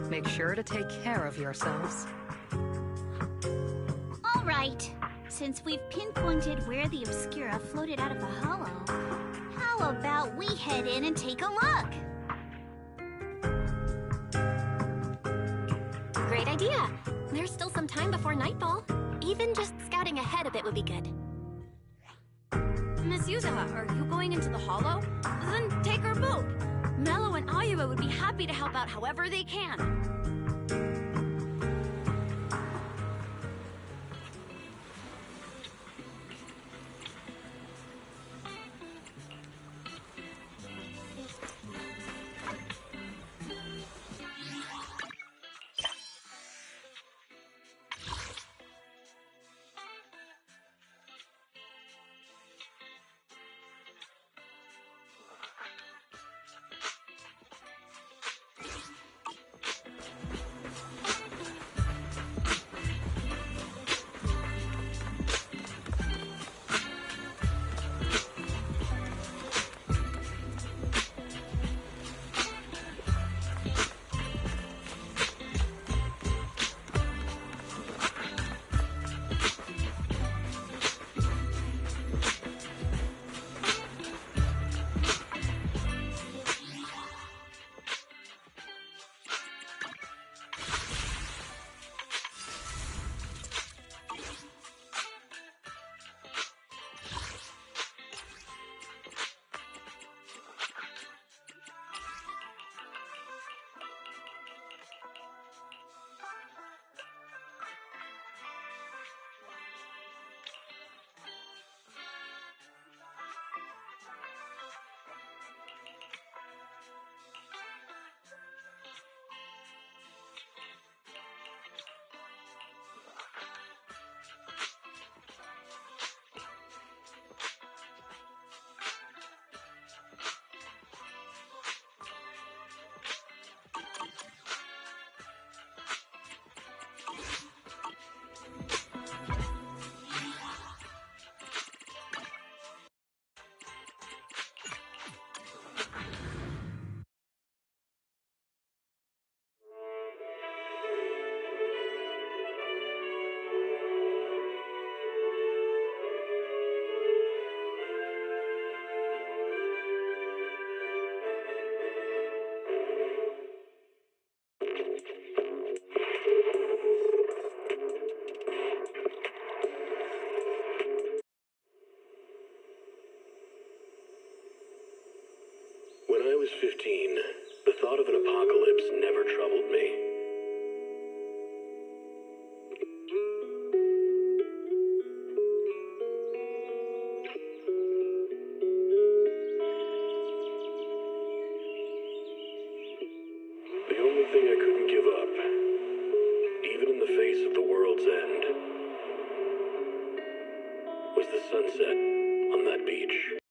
Make sure to take care of yourselves. All right. Since we've pinpointed where the Obscura floated out of the hollow, how about we head in and take a look? Great idea. There's still some time before nightfall. Even just scouting ahead a bit would be good. Miss Yuzaha, are you going into the hollow? Then take our boat. Mello and Ayuba would be happy to help out however they can. When I was 15, the thought of an apocalypse never troubled me. The only thing I couldn't give up, even in the face of the world's end, was the sunset on that beach.